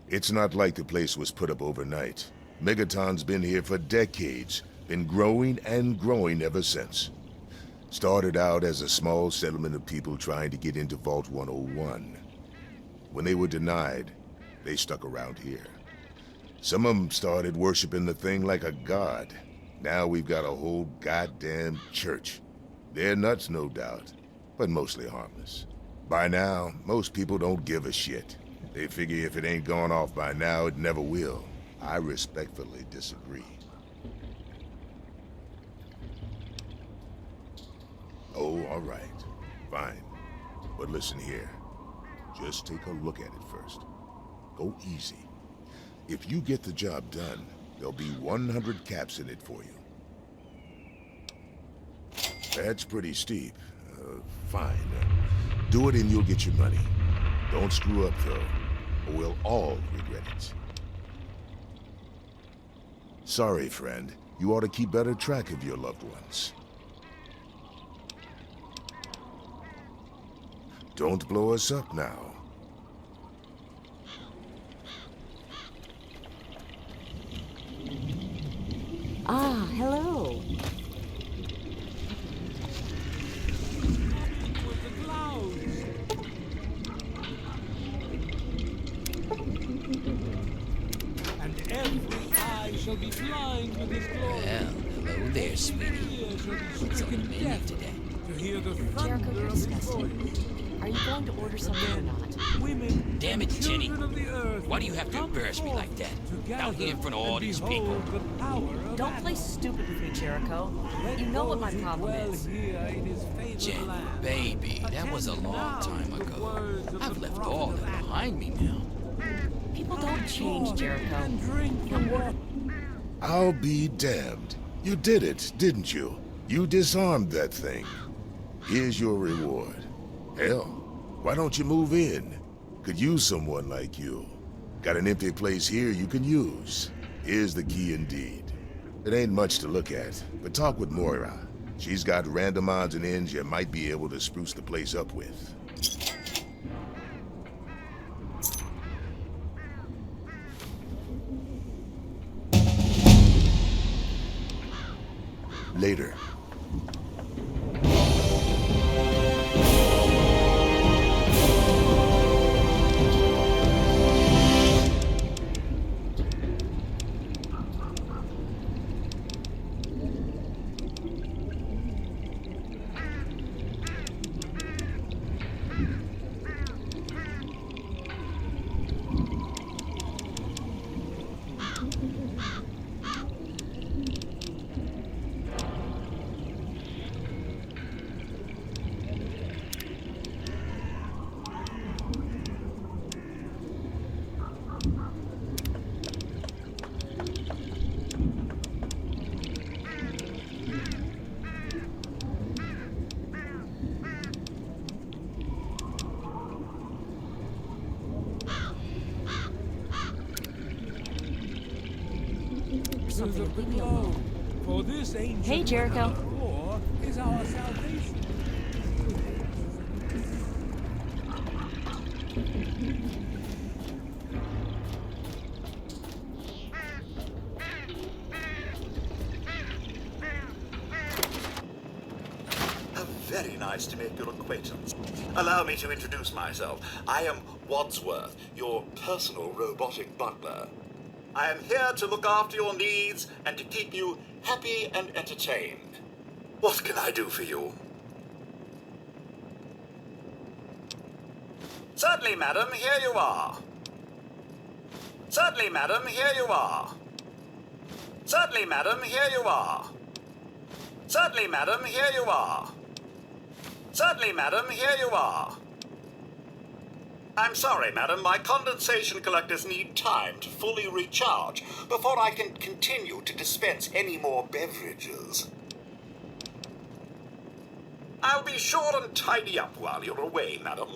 It's not like the place was put up overnight. Megaton's been here for decades, been growing and growing ever since. Started out as a small settlement of people trying to get into Vault 101. When they were denied, they stuck around here. Some of them started worshiping the thing like a god. Now we've got a whole goddamn church. They're nuts, no doubt, but mostly harmless. By now, most people don't give a shit. They figure if it ain't gone off by now, it never will. I respectfully disagree. Oh, all right. Fine. But listen here. Just take a look at it first. Go easy. If you get the job done, there'll be 100 caps in it for you. That's pretty steep. Fine. Do it and you'll get your money. Don't screw up, though, or we'll all regret it. Sorry, friend. You ought to keep better track of your loved ones. Don't blow us up now. Ah, hello. And every eye shall be blind with his glory. Well, hello there, sweetie. What's on the menu today? To hear the Jericho, thunder you're of his disgusting. voice. Are you going to order something or not? Women, Damn it, Jenny. children of the earth, Why do you have to embarrass me like that? Out here in front of all these people. the power of Don't play stupid with me, Jericho. You know what my problem is. Jen, baby, that was a long time ago. I've left all that behind me now. People don't change, Jericho. I'll be damned. You did it, didn't you? You disarmed that thing. Here's your reward. Hell, why don't you move in? Could use someone like you. Got an empty place here you can use. Here's the key indeed. It ain't much to look at, but talk with Moira. She's got random odds and ends you might be able to spruce the place up with. Later. Something, leave me alone. For this ancient Hey, Jericho. war is our salvation. very nice to make your acquaintance. Allow me to introduce myself. I am Wadsworth, your personal robotic butler. I am here to look after your needs and to keep you happy and entertained. What can I do for you? Certainly, madam, here you are. Certainly, madam, here you are. Certainly, madam, here you are. Certainly, madam, here you are. Certainly, madam, here you are. I'm sorry, madam, my condensation collectors need time to fully recharge before I can continue to dispense any more beverages. I'll be sure and tidy up while you're away, madam.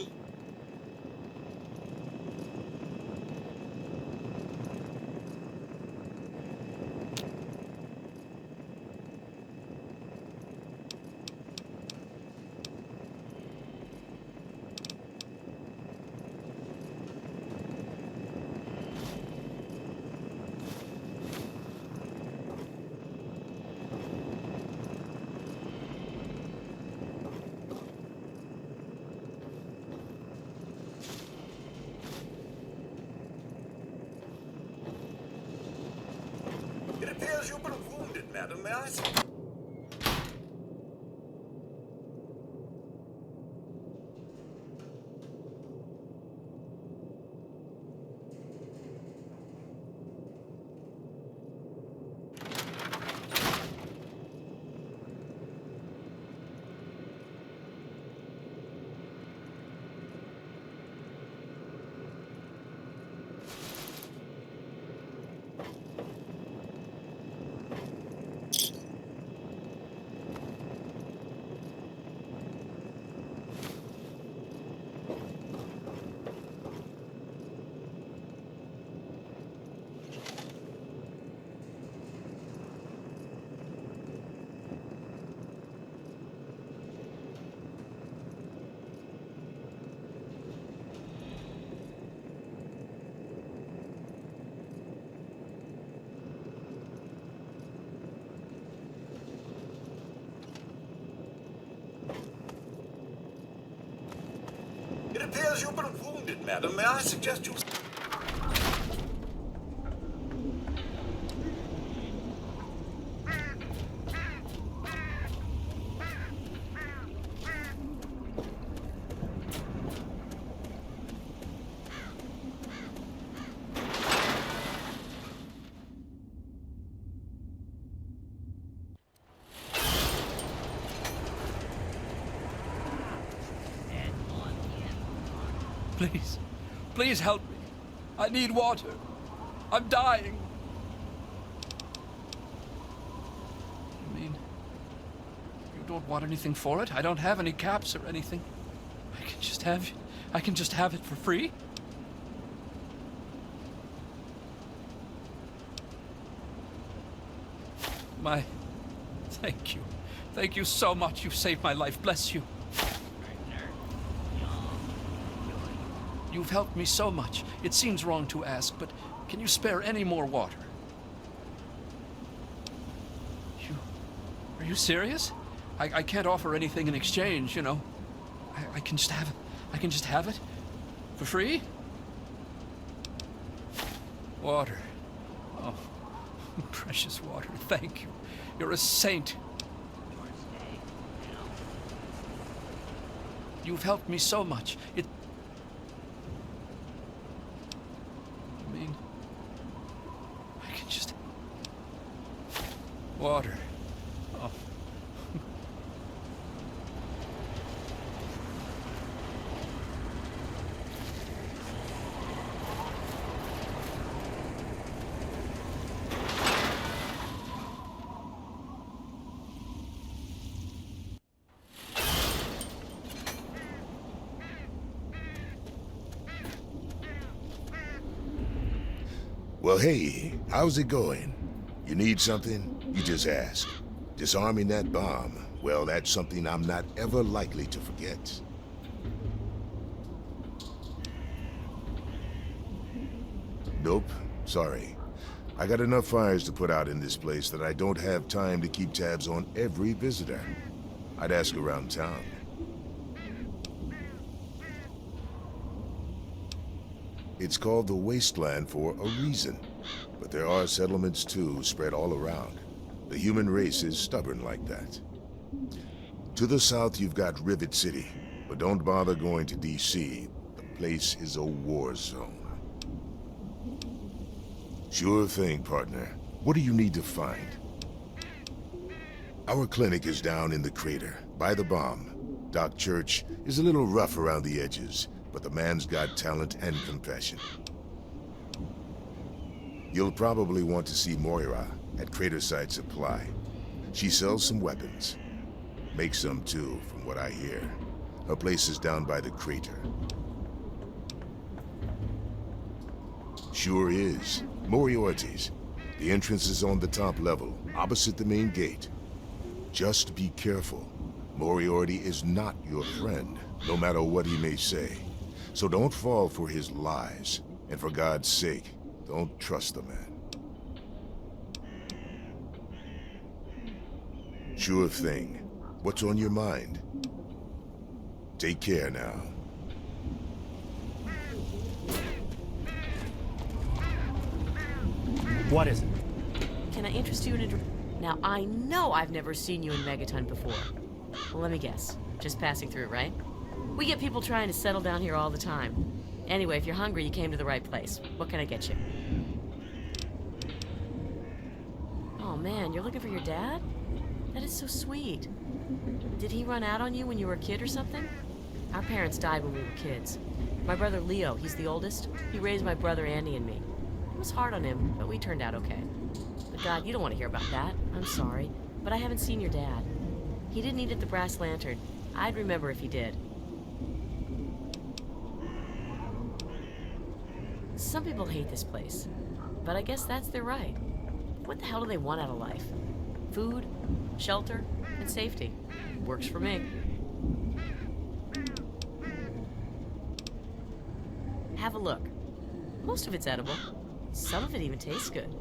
It appears you've been wounded, madam. May I see? It appears you've been wounded, madam. May I suggest you... Please, please help me. I need water. I'm dying. You mean you don't want anything for it? I don't have any caps or anything. I can just have it for free? Thank you. Thank you so much. You've saved my life. Bless you. You've helped me so much. It seems wrong to ask, but can you spare any more water? Are you serious? I can't offer anything in exchange, you know. I can just have it. I can just have it? For free? Water. Oh, precious water. Thank you. You're a saint. You've helped me so much. Water. Oh. Well, hey, how's it going? You need something? You just ask. Disarming that bomb, well, that's something I'm not ever likely to forget. Nope, sorry. I got enough fires to put out in this place that I don't have time to keep tabs on every visitor. I'd ask around town. It's called the Wasteland for a reason. But there are settlements too, spread all around. The human race is stubborn like that. To the south, you've got Rivet City. But don't bother going to D.C. The place is a war zone. Sure thing, partner. What do you need to find? Our clinic is down in the crater, by the bomb. Doc Church is a little rough around the edges, but the man's got talent and compassion. You'll probably want to see Moira at Crater Site Supply. She sells some weapons. Makes some too, from what I hear. Her place is down by the crater. Sure is. Moriarty's. The entrance is on the top level, opposite the main gate. Just be careful. Moriarty is not your friend, no matter what he may say. So don't fall for his lies. And for God's sake, don't trust the man. Sure thing. What's on your mind? Take care now. What is it? Can I interest you in a... Now, I know I've never seen you in Megaton before. Well, let me guess. Just passing through, right? We get people trying to settle down here all the time. Anyway, if you're hungry, you came to the right place. What can I get you? Oh, man, you're looking for your dad? That is so sweet. Did he run out on you when you were a kid or something? Our parents died when we were kids. My brother Leo, he's the oldest. He raised my brother Andy and me. It was hard on him, but we turned out okay. But God, you don't want to hear about that. I'm sorry, but I haven't seen your dad. He didn't eat at the Brass Lantern. I'd remember if he did. Some people hate this place, but I guess that's their right. What the hell do they want out of life? Food, shelter, and safety. Works for me. Have a look. Most of it's edible. Some of it even tastes good.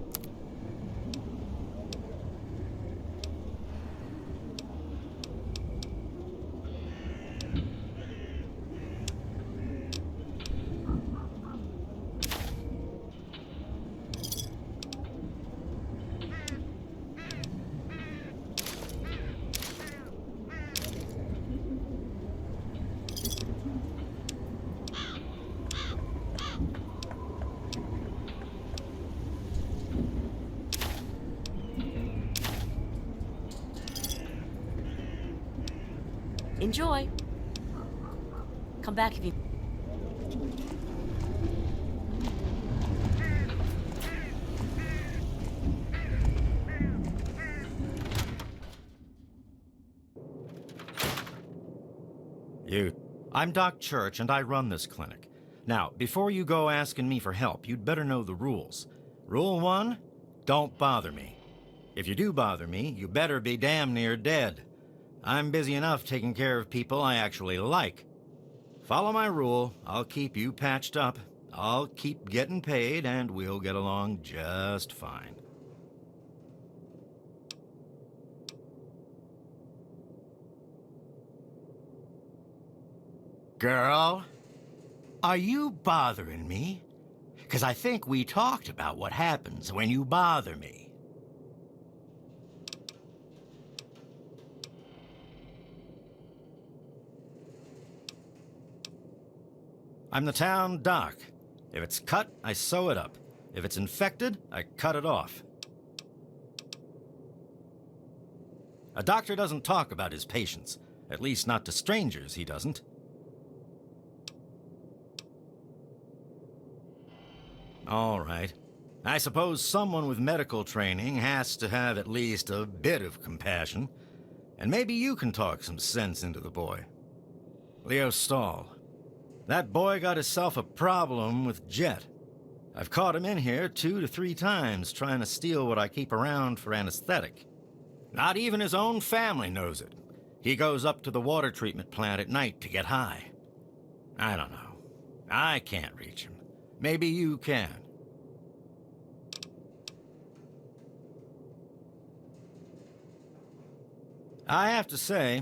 Enjoy. Come back if you... I'm Doc Church, and I run this clinic. Now, before you go asking me for help, you'd better know the rules. Rule 1, don't bother me. If you do bother me, you better be damn near dead. I'm busy enough taking care of people I actually like. Follow my rule, I'll keep you patched up, I'll keep getting paid, and we'll get along just fine. Girl, are you bothering me? 'Cause I think we talked about what happens when you bother me. I'm the town doc. If it's cut, I sew it up. If it's infected, I cut it off. A doctor doesn't talk about his patients. At least not to strangers, he doesn't. All right. I suppose someone with medical training has to have at least a bit of compassion. And maybe you can talk some sense into the boy. Leo Stahl. That boy got himself a problem with Jet. I've caught him in here 2 to 3 times trying to steal what I keep around for anesthetic. Not even his own family knows it. He goes up to the water treatment plant at night to get high. I don't know. I can't reach him. Maybe you can. I have to say,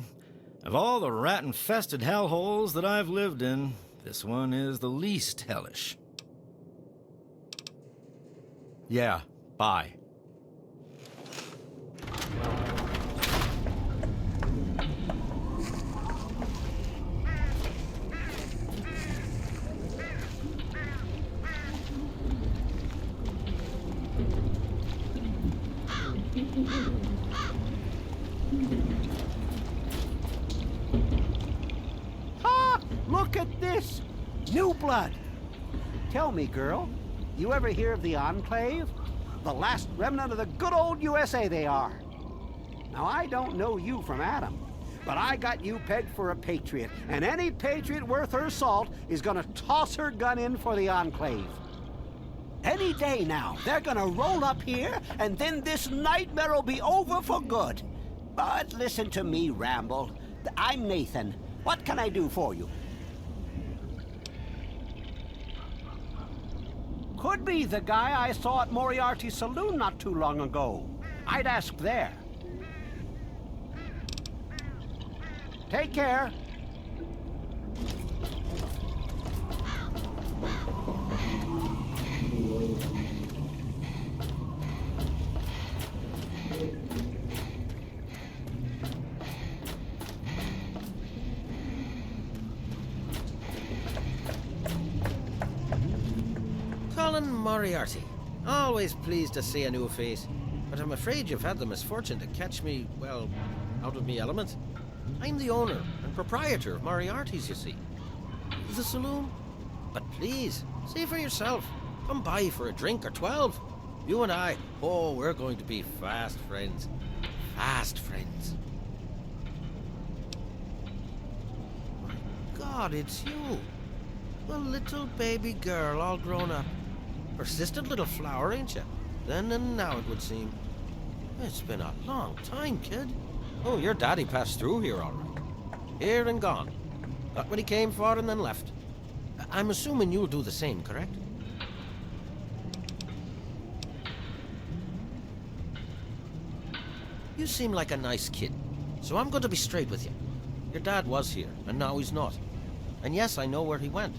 of all the rat-infested hellholes that I've lived in, this one is the least hellish. Yeah, bye. Ha! Look at this! New blood! Tell me, girl, you ever hear of the Enclave? The last remnant of the good old USA they are. Now, I don't know you from Adam, but I got you pegged for a patriot, and any patriot worth her salt is gonna toss her gun in for the Enclave. Any day now, they're gonna roll up here, and then this nightmare'll be over for good. But listen to me, Ramble. I'm Nathan. What can I do for you? Could be the guy I saw at Moriarty's saloon not too long ago. I'd ask there. Take care. Colin Moriarty. Always pleased to see a new face. But I'm afraid you've had the misfortune to catch me, well, out of me element. I'm the owner and proprietor of Moriarty's, you see. The saloon? But please, see for yourself. Come by for a drink or 12. You and I, oh, we're going to be fast friends. Fast friends. My God, it's you. A little baby girl all grown up. Persistent little flower, ain't you? Then and now, it would seem. It's been a long time, kid. Oh, your daddy passed through here all right. Here and gone. Got what he came for and then left. I'm assuming you'll do the same, correct? You seem like a nice kid, so I'm going to be straight with you. Your dad was here, and now he's not. And yes, I know where he went.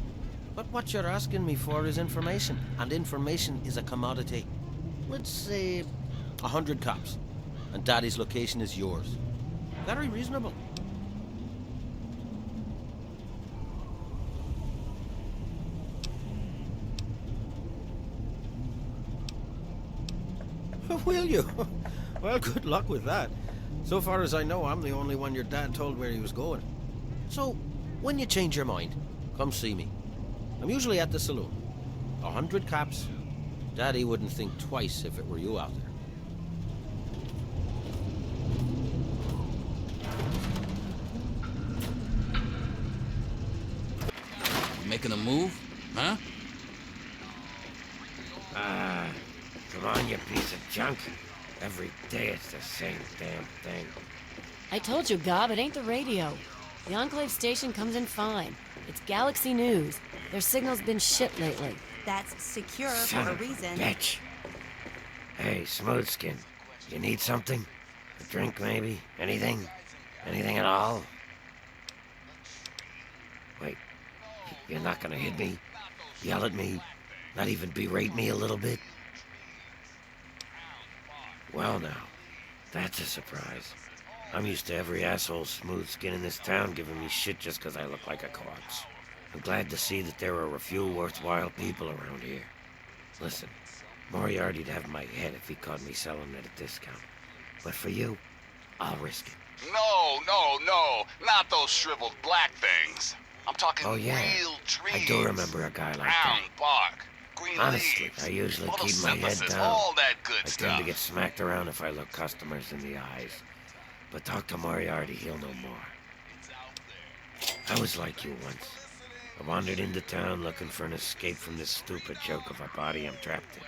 But what you're asking me for is information, and information is a commodity. Let's say 100 cops, and Daddy's location is yours. Very reasonable. Will you? Well, good luck with that. So far as I know, I'm the only one your dad told where he was going. So, when you change your mind, come see me. I'm usually at the saloon. 100 cops. Daddy wouldn't think twice if it were you out there. You making a move? Huh? Come on, you piece of junk. Every day it's the same damn thing. I told you, Gob, it ain't the radio. The Enclave station comes in fine. It's Galaxy News. Their signal's been shit lately. That's secure Son for a of reason. Bitch. Hey, Smoothskin. You need something? A drink, maybe? Anything? Anything at all? Wait. You're not gonna hit me? Yell at me? Not even berate me a little bit? Well now, that's a surprise. I'm used to every asshole Smoothskin in this town giving me shit just 'cause I look like a corpse. I'm glad to see that there are a few worthwhile people around here. Listen, Moriarty'd have my head if he caught me selling at a discount. But for you, I'll risk it. No, not those shriveled black things. I'm talking Oh yeah, real trees. I do remember a guy like Brown that. bark, green Honestly, leaves, I usually keep my head photosynthesis, down. all that good I stuff. tend to get smacked around if I look customers in the eyes. But talk to Moriarty, he'll know more. I was like you once. I wandered into town looking for an escape from this stupid joke of a body I'm trapped in.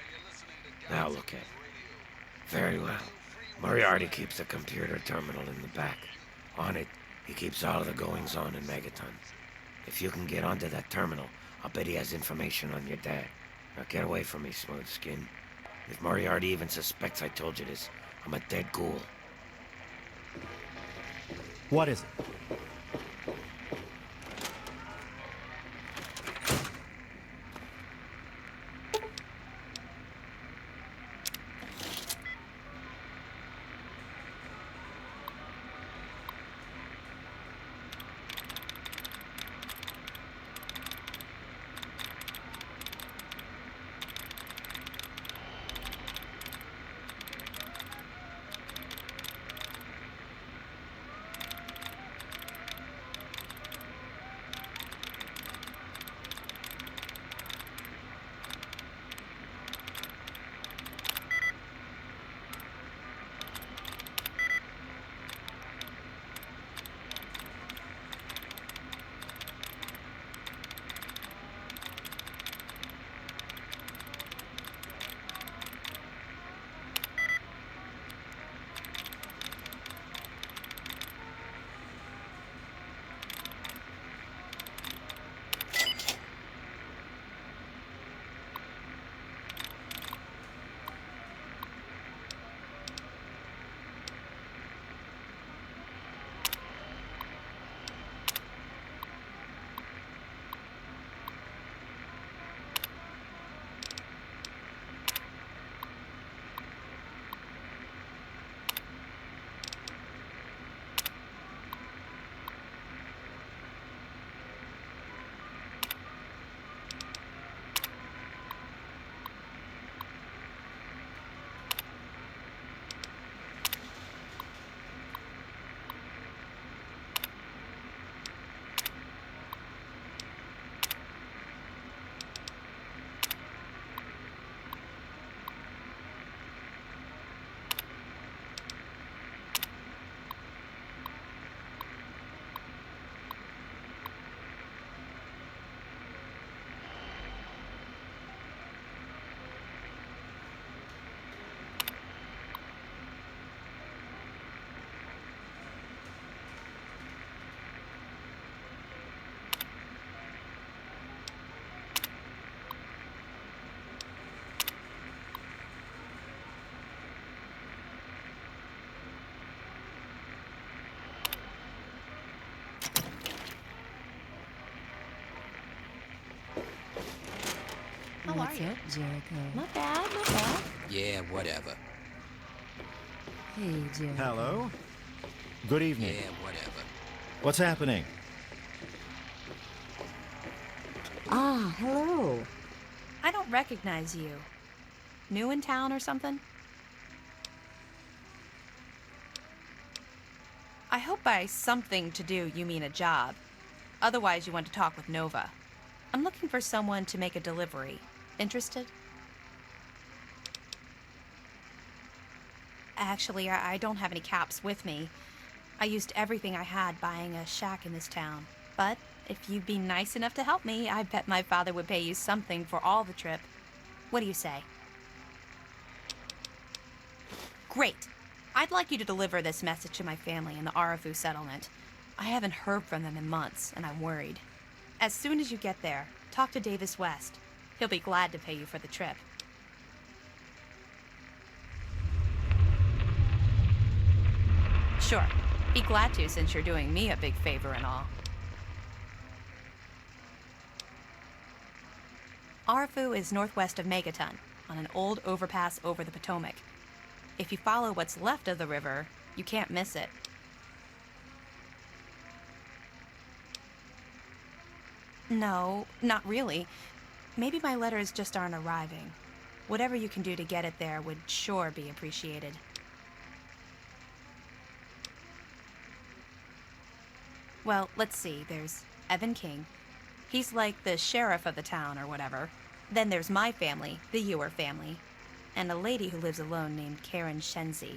Now look at it. Very well. Moriarty keeps a computer terminal in the back. On it, he keeps all of the goings-on in Megaton. If you can get onto that terminal, I'll bet he has information on your dad. Now get away from me, Smoothskin. If Moriarty even suspects I told you this, I'm a dead ghoul. What is it? How What's are you? up, Jericho? Not bad, not bad. Yeah, whatever. Hey, Jericho. Hello. Good evening. Yeah, whatever. What's happening? Ah, hello. I don't recognize you. New in town or something? I hope by something to do you mean a job. Otherwise, you want to talk with Nova. I'm looking for someone to make a delivery. Interested? Actually, I don't have any caps with me. I used everything I had buying a shack in this town. But if you'd be nice enough to help me, I bet my father would pay you something for all the trip. What do you say? Great. I'd like you to deliver this message to my family in the Arafu settlement. I haven't heard from them in months, and I'm worried. As soon as you get there, talk to Davis West. He'll be glad to pay you for the trip. Sure. Be glad to, since you're doing me a big favor and all. Arafu is northwest of Megaton, on an old overpass over the Potomac. If you follow what's left of the river, you can't miss it. No, not really. Maybe my letters just aren't arriving. Whatever you can do to get it there would sure be appreciated. Well, let's see. There's Evan King. He's like the sheriff of the town or whatever. Then there's my family, the Ewer family, and a lady who lives alone named Karen Shenzi.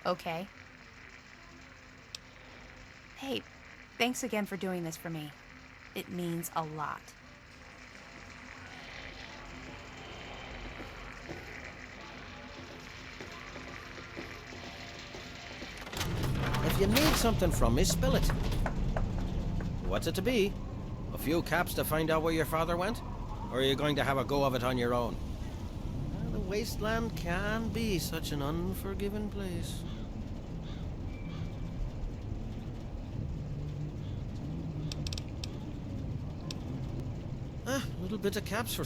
Okay. Hey, thanks again for doing this for me. It means a lot. If you need something from me, spill it. What's it to be? A few caps to find out where your father went? Or are you going to have a go of it on your own? The Wasteland can be such an unforgiving place. A little bit of caps for...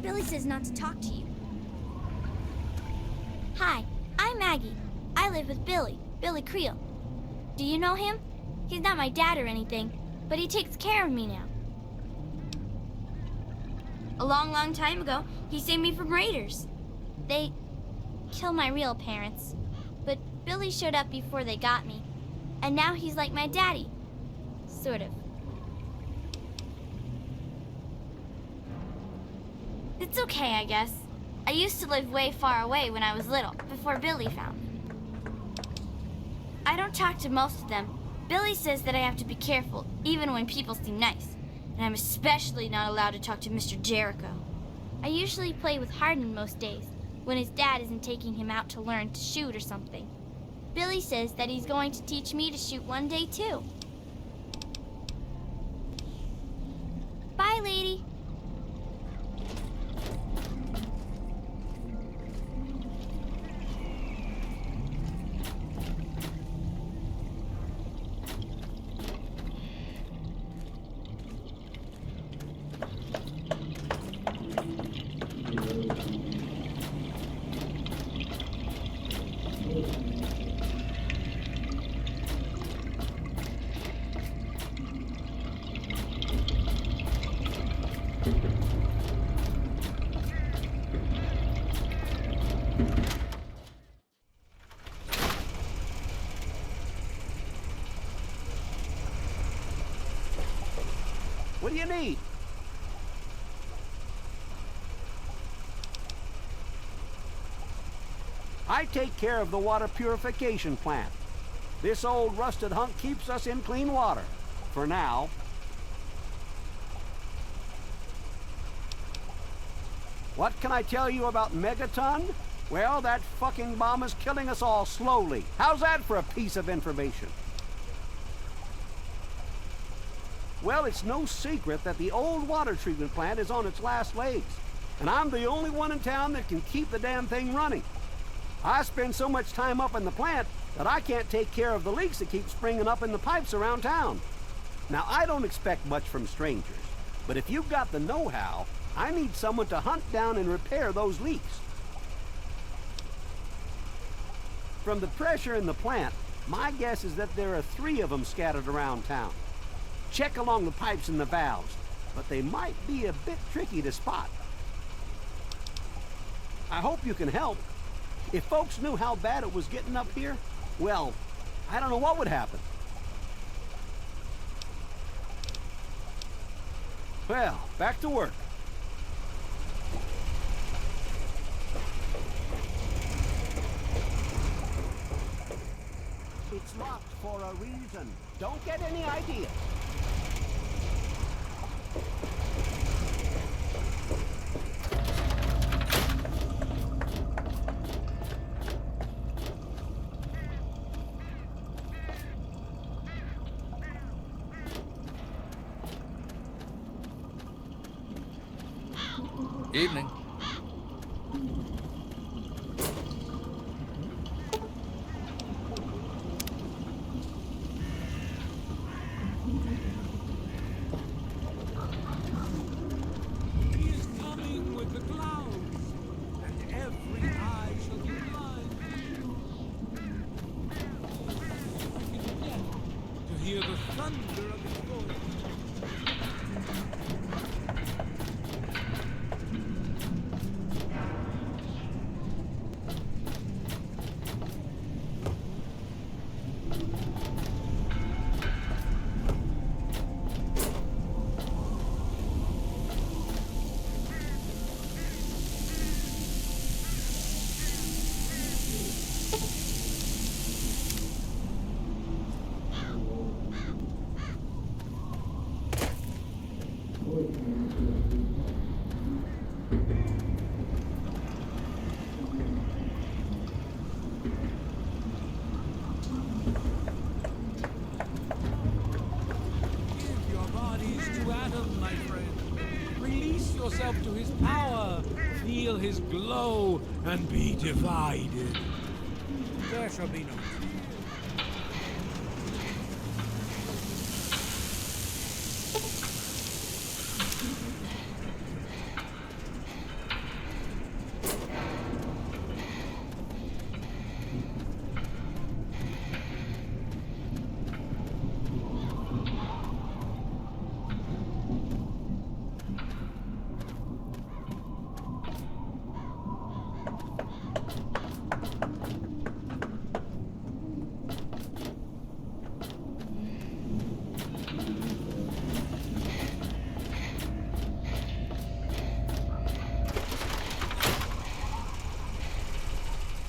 Billy says not to talk to you. Hi, I'm Maggie. I live with Billy Creel. Do you know him? He's not my dad or anything, but he takes care of me now. A long time ago, he saved me from raiders. They killed my real parents, but Billy showed up before they got me, and now he's like my daddy. Sort of. It's okay, I guess. I used to live way far away when I was little, before Billy found me. I don't talk to most of them. Billy says that I have to be careful, even when people seem nice. And I'm especially not allowed to talk to Mr. Jericho. I usually play with Hardin most days, when his dad isn't taking him out to learn to shoot or something. Billy says that he's going to teach me to shoot one day, too. Bye, lady. What do you need? I take care of the water purification plant. This old rusted hunk keeps us in clean water. For now. What can I tell you about Megaton? Well, that fucking bomb is killing us all slowly. How's that for a piece of information? Well, it's no secret that the old water treatment plant is on its last legs, and I'm the only one in town that can keep the damn thing running. I spend so much time up in the plant that I can't take care of the leaks that keep springing up in the pipes around town. Now, I don't expect much from strangers, but if you've got the know-how, I need someone to hunt down and repair those leaks. From the pressure in the plant, my guess is that there are 3 of them scattered around town. Check along the pipes and the valves, but they might be a bit tricky to spot. I hope you can help. If folks knew how bad it was getting up here, well, I don't know what would happen. Well, back to work. It's locked for a reason. Don't get any ideas. Evening. He is coming with the clouds, and every eye shall be blind. I can yet to hear the thunder of his voice. Yourself to his power, feel his glow, and be divided. There shall be no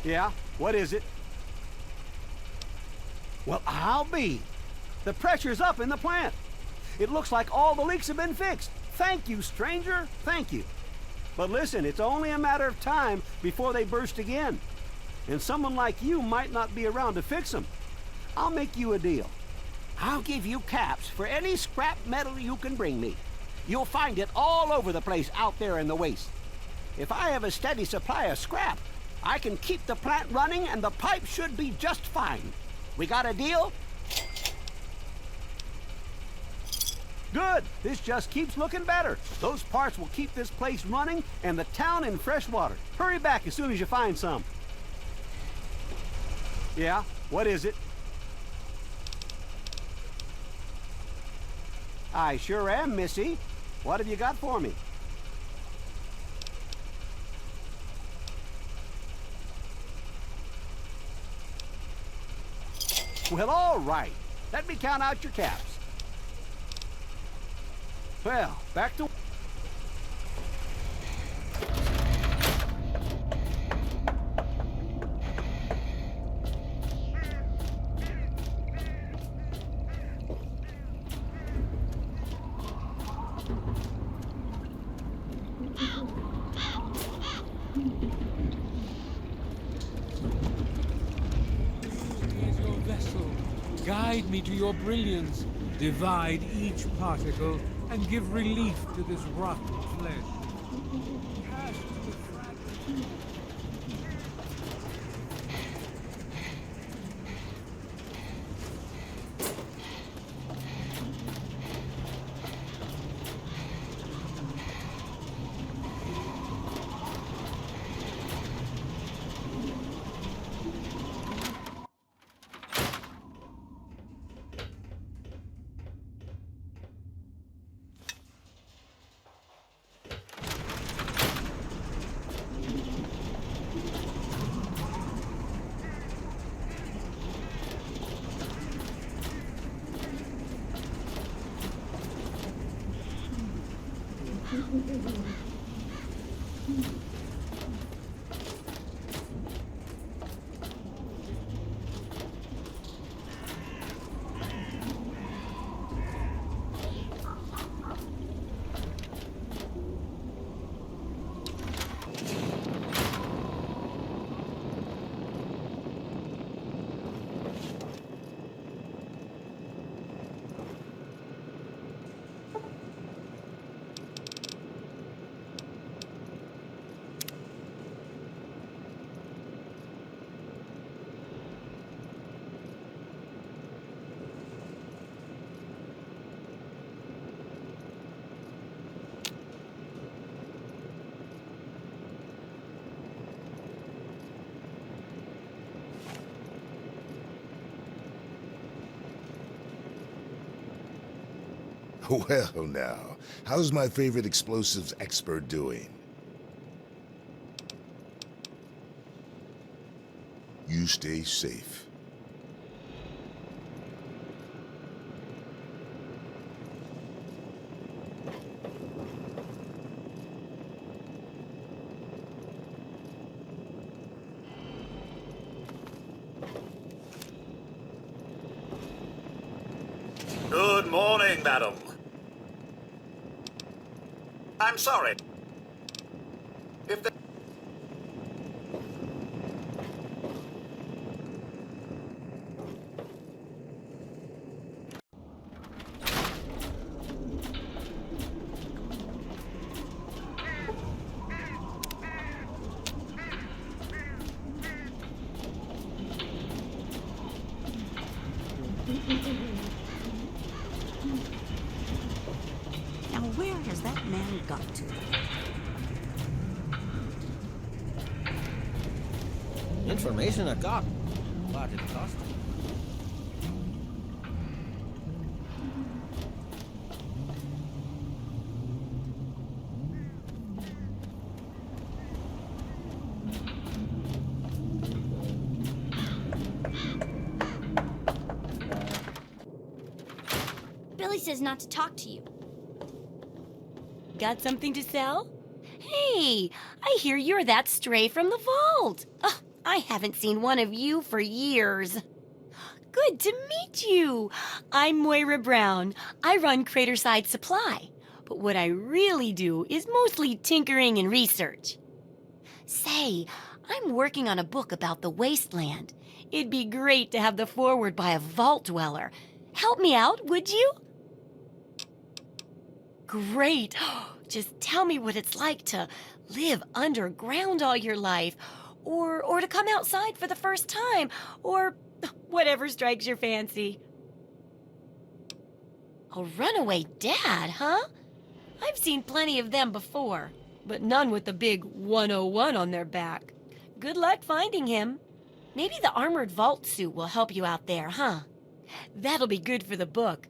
Yeah? What is it? Well, I'll be. The pressure's up in the plant. It looks like all the leaks have been fixed. Thank you, stranger. Thank you. But listen, it's only a matter of time before they burst again. And someone like you might not be around to fix them. I'll make you a deal. I'll give you caps for any scrap metal you can bring me. You'll find it all over the place out there in the waste. If I have a steady supply of scrap, I can keep the plant running and the pipe should be just fine. We got a deal? Good. This just keeps looking better. Those parts will keep this place running and the town in fresh water. Hurry back as soon as you find some. Yeah? What is it? I sure am, Missy. What have you got for me? Well, all right. Let me count out your caps. Well, back to... Guide me to your brilliance. Divide each particle and give relief to this rotten flesh. Cast the fragment. Well, now, how's my favorite explosives expert doing? You stay safe. Good morning, madam. I'm sorry. If the... Now, where has that man got to? Information I got. What it cost. Billy says not to talk to you. Got something to sell? Hey, I hear you're that stray from the vault. Oh, I haven't seen one of you for years. Good to meet you. I'm Moira Brown. I run Craterside Supply. But what I really do is mostly tinkering and research. Say, I'm working on a book about the Wasteland. It'd be great to have the foreword by a vault dweller. Help me out, would you? Great. Just tell me what it's like to live underground all your life, or to come outside for the first time, or whatever strikes your fancy. A runaway dad, huh? I've seen plenty of them before, but none with the big 101 on their back. Good luck finding him. Maybe the armored vault suit will help you out there, huh? That'll be good for the book.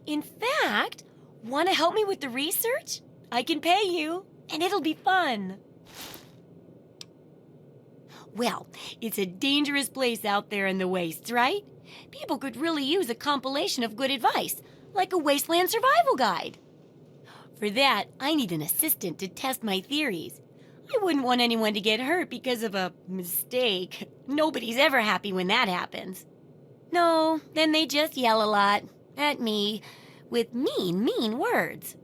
In fact, want to help me with the research? I can pay you, and it'll be fun. Well, it's a dangerous place out there in the wastes, right? People could really use a compilation of good advice, like a Wasteland survival guide. For that, I need an assistant to test my theories. I wouldn't want anyone to get hurt because of a mistake. Nobody's ever happy when that happens. No, then they just yell a lot at me with mean words.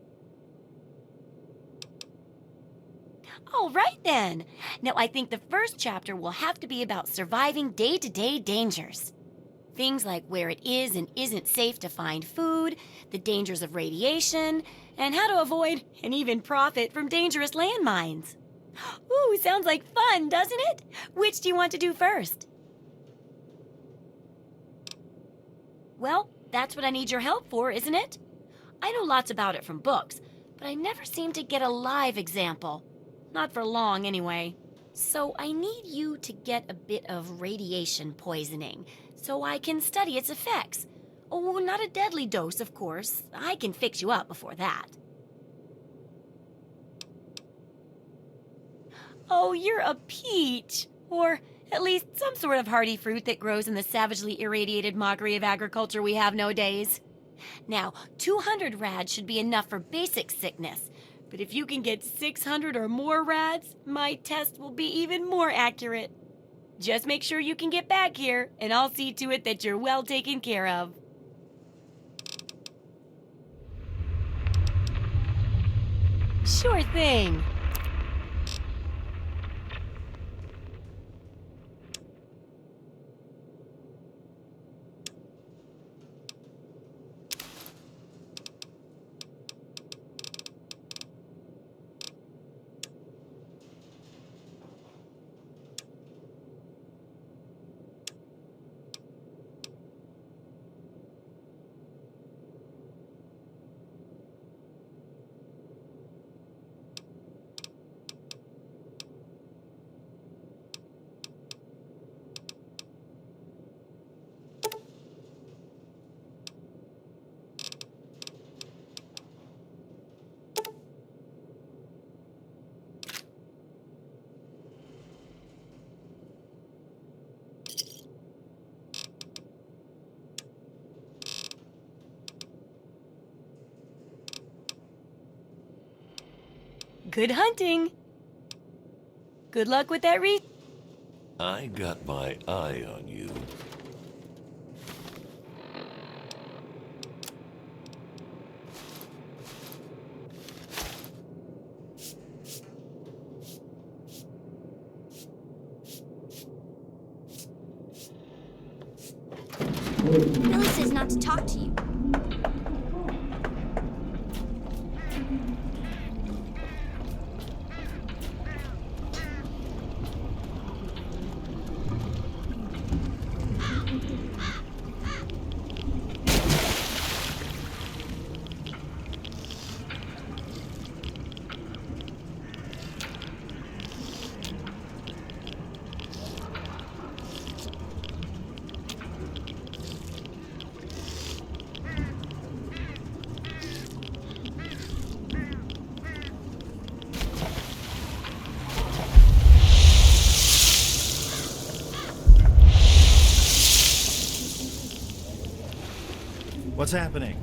All right, then. Now, I think the first chapter will have to be about surviving day-to-day dangers. Things like where it is and isn't safe to find food, the dangers of radiation, and how to avoid and even profit from dangerous landmines. Ooh, sounds like fun, doesn't it? Which do you want to do first? Well, that's what I need your help for, isn't it? I know lots about it from books, but I never seem to get a live example. Not for long, anyway. So I need you to get a bit of radiation poisoning, so I can study its effects. Oh, not a deadly dose, of course. I can fix you up before that. Oh, you're a peach. Or at least some sort of hardy fruit that grows in the savagely irradiated mockery of agriculture we have nowadays. Now, 200 rads should be enough for basic sickness. But if you can get 600 or more rads, my test will be even more accurate. Just make sure you can get back here, and I'll see to it that you're well taken care of. Sure thing. Good hunting. Good luck with that I got my eye on you. Billy says not to talk to you. What's happening?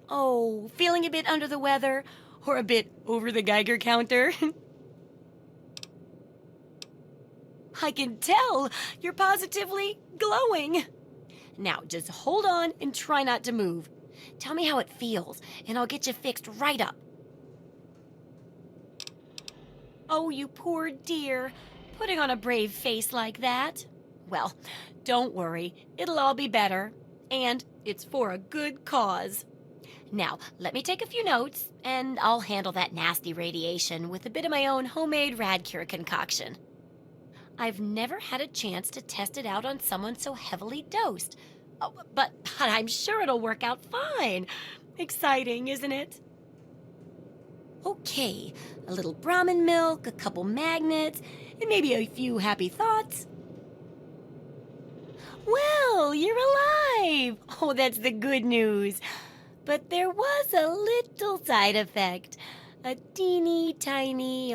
Oh, feeling a bit under the weather? Or a bit over the Geiger counter? I can tell! You're positively glowing! Now, just hold on and try not to move. Tell me how it feels, and I'll get you fixed right up. Oh, you poor dear. Putting on a brave face like that. Well, don't worry. It'll all be better. And it's for a good cause. Now, let me take a few notes, and I'll handle that nasty radiation with a bit of my own homemade Radcure concoction. I've never had a chance to test it out on someone so heavily dosed. Oh, but I'm sure it'll work out fine. Exciting, isn't it? Okay, a little Brahmin milk, a couple magnets, and maybe a few happy thoughts. Well, you're alive! Oh, that's the good news. But there was a little side effect. A teeny tiny,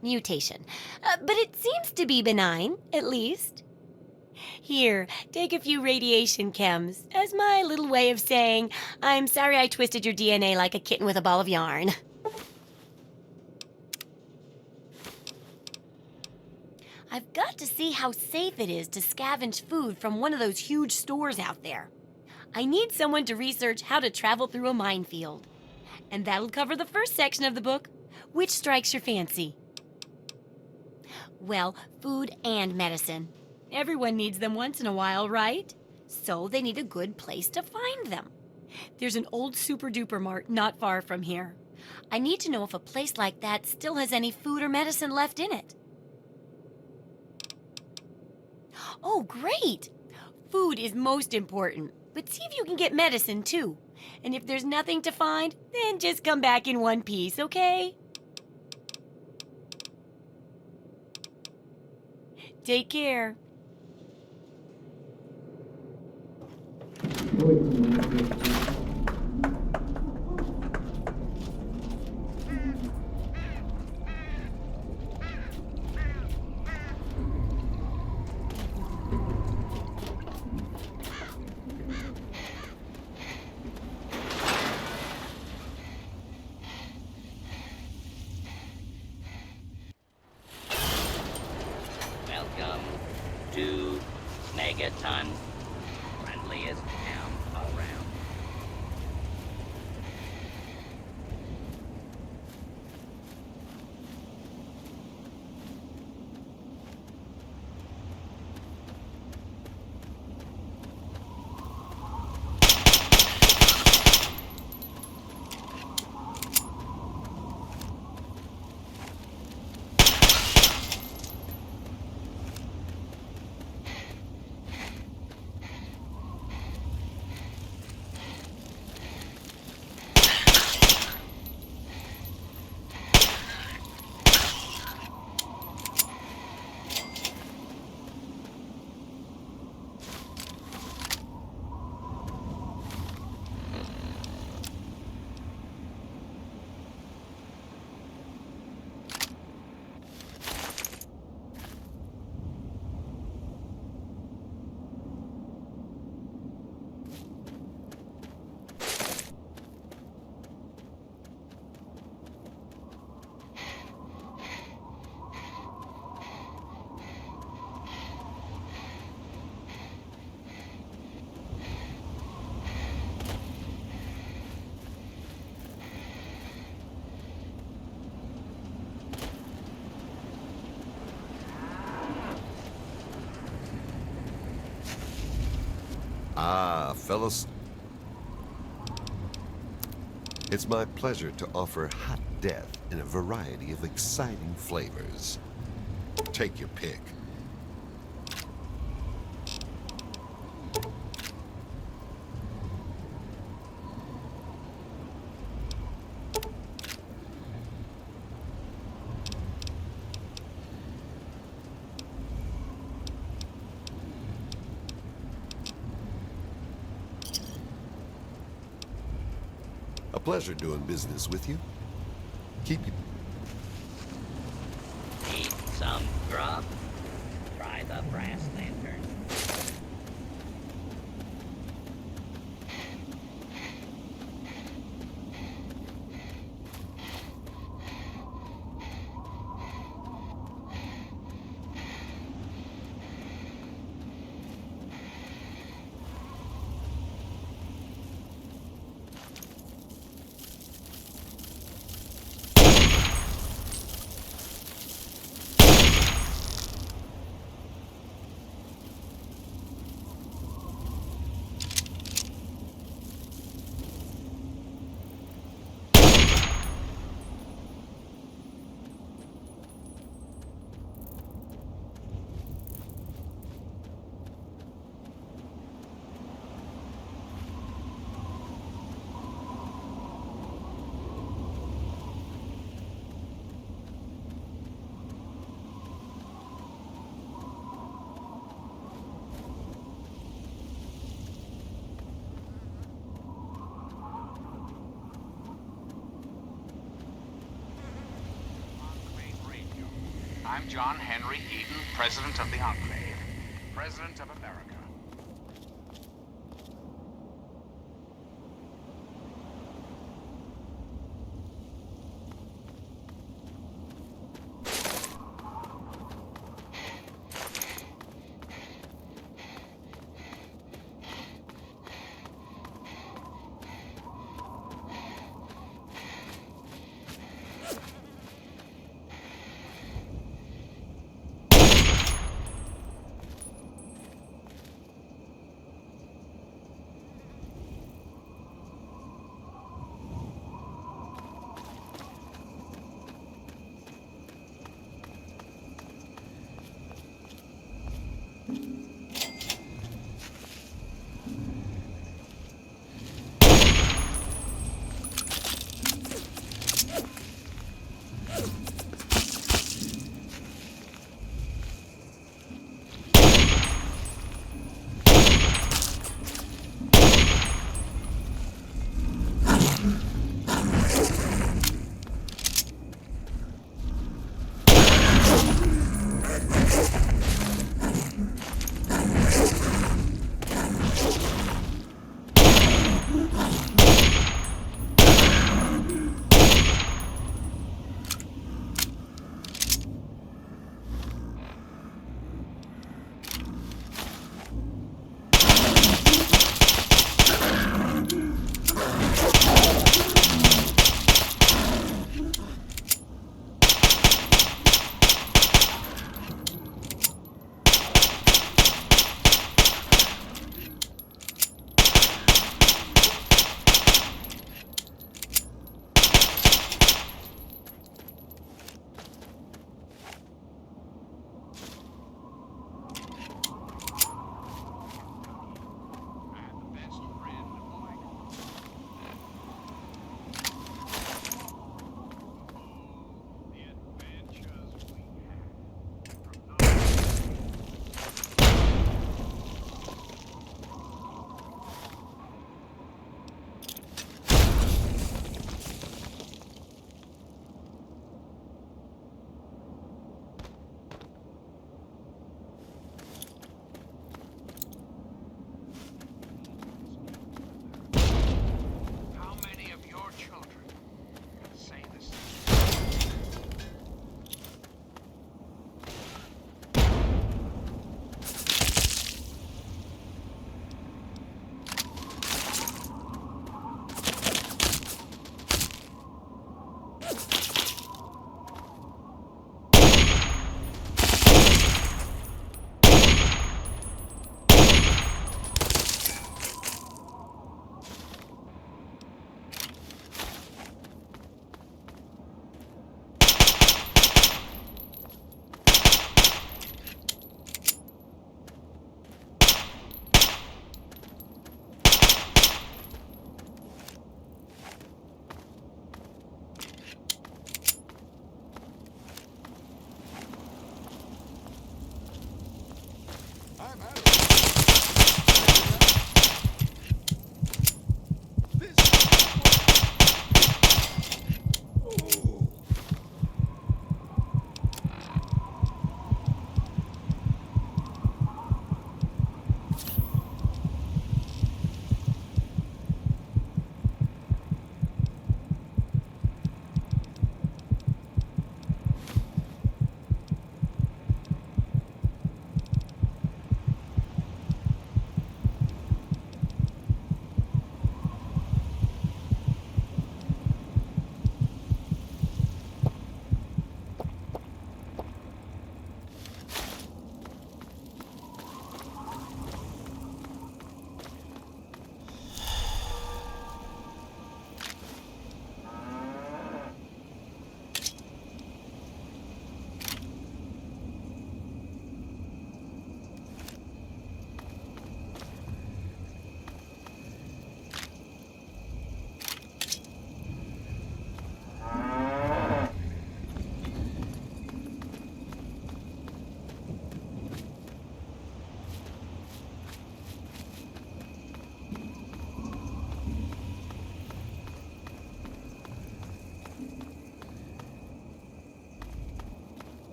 mutation. But it seems to be benign, at least. Here, take a few radiation chems as my little way of saying, I'm sorry I twisted your DNA like a kitten with a ball of yarn. I've got to see how safe it is to scavenge food from one of those huge stores out there. I need someone to research how to travel through a minefield. And that'll cover the first section of the book. Which strikes your fancy? Well, food and medicine. Everyone needs them once in a while, right? So they need a good place to find them. There's an old Super-Duper Mart not far from here. I need to know if a place like that still has any food or medicine left in it. Oh, great! Food is most important, but see if you can get medicine too. And if there's nothing to find, then just come back in one piece, okay? Take care. Welcome to Megaton, friendliest town around. Ah, fellas. It's my pleasure to offer hot death in a variety of exciting flavors. Take your pick. A pleasure doing business with you. Keep you. Need some grub? Try the brass lantern. I'm John Henry Eden, President of the Enclave, President of America.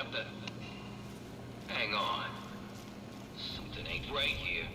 got the... Hang on. Something ain't right here.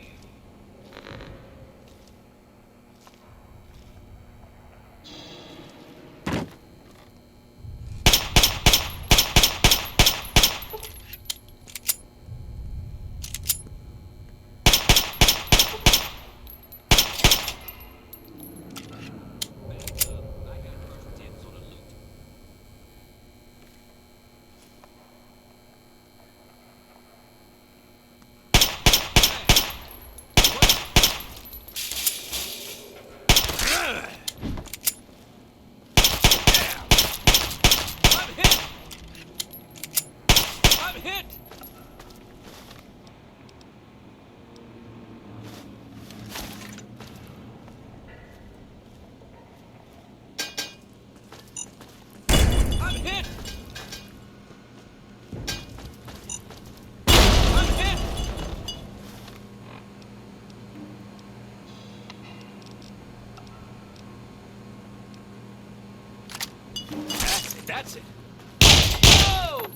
That's it. Whoa!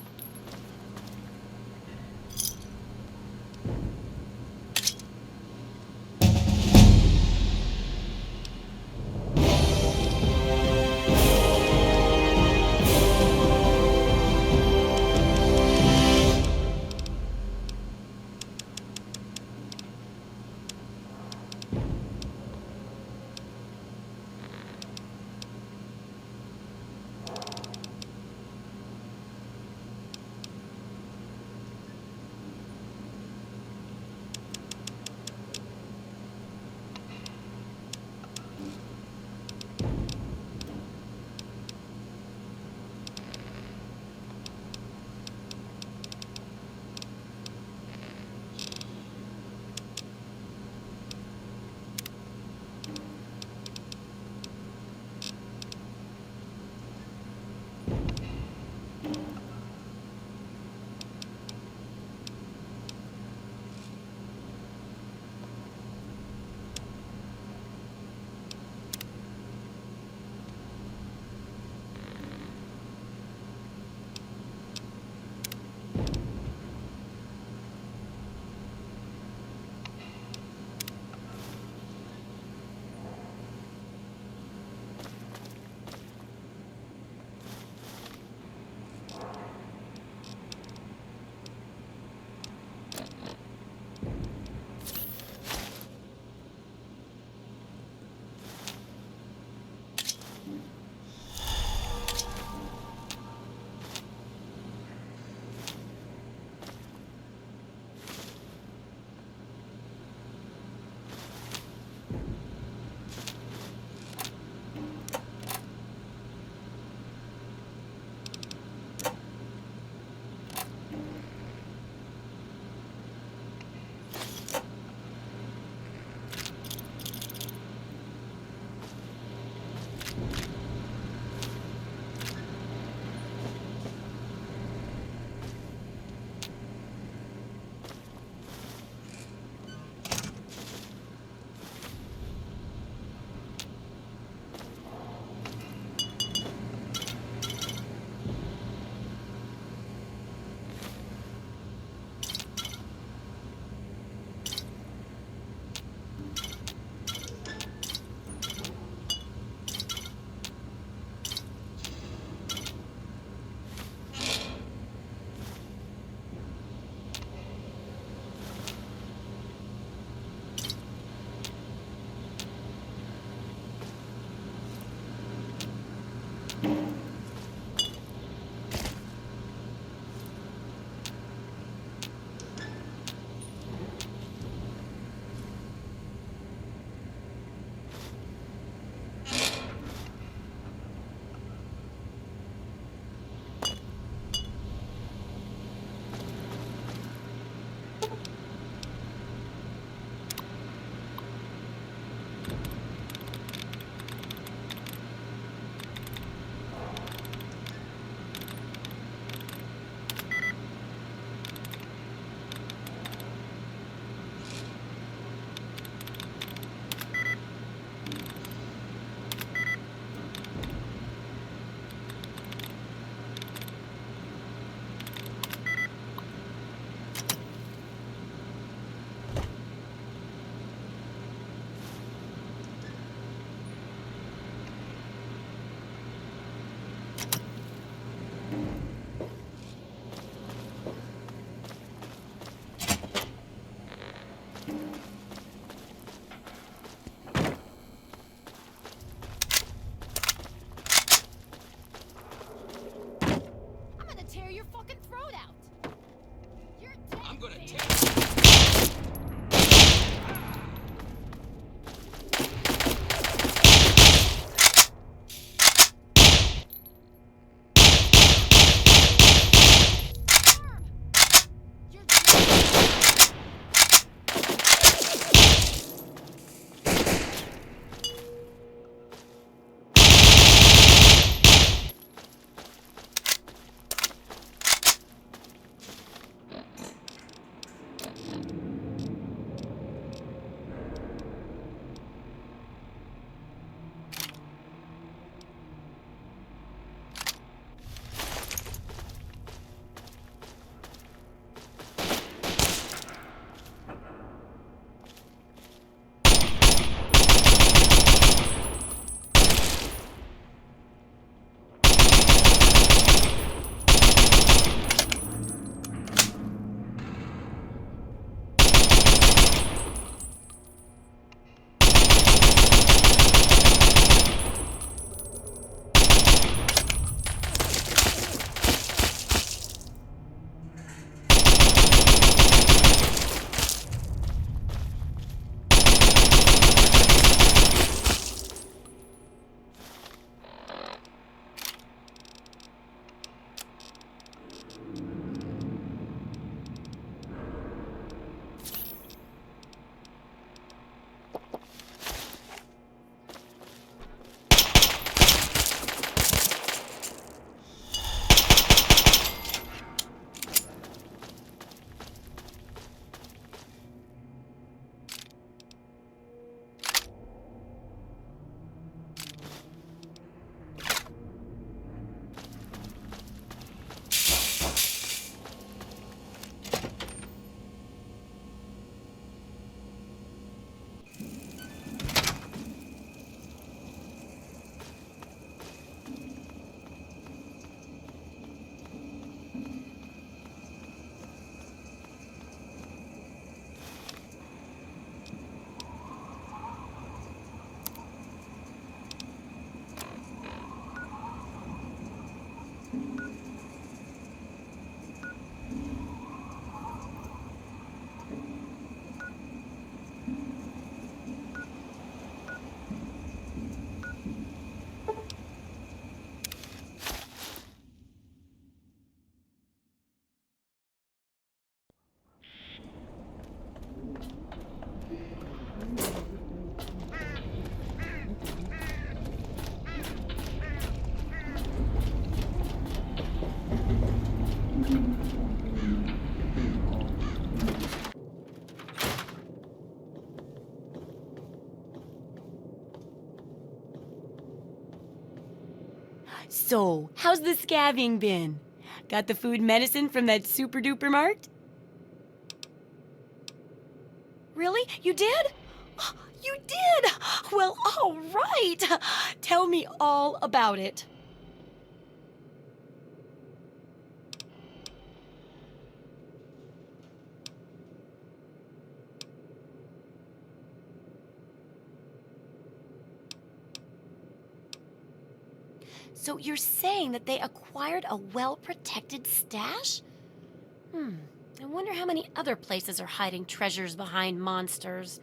So, how's the scabbing been? Got the food medicine from that Super-Duper Mart? Really? You did? You did! Well, all right. Tell me all about it. So you're saying that they acquired a well-protected stash? I wonder how many other places are hiding treasures behind monsters.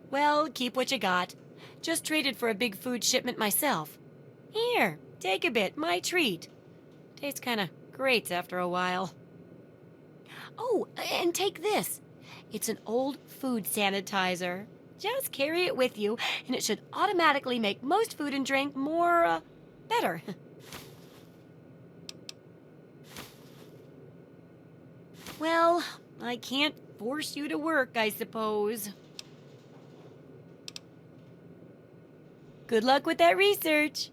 Well, keep what you got. Just traded for a big food shipment myself. Here, take a bit, my treat. Tastes kinda great after a while. Oh, and take this. It's an old food sanitizer. Just carry it with you, and it should automatically make most food and drink more, better. Well, I can't force you to work, I suppose. Good luck with that research.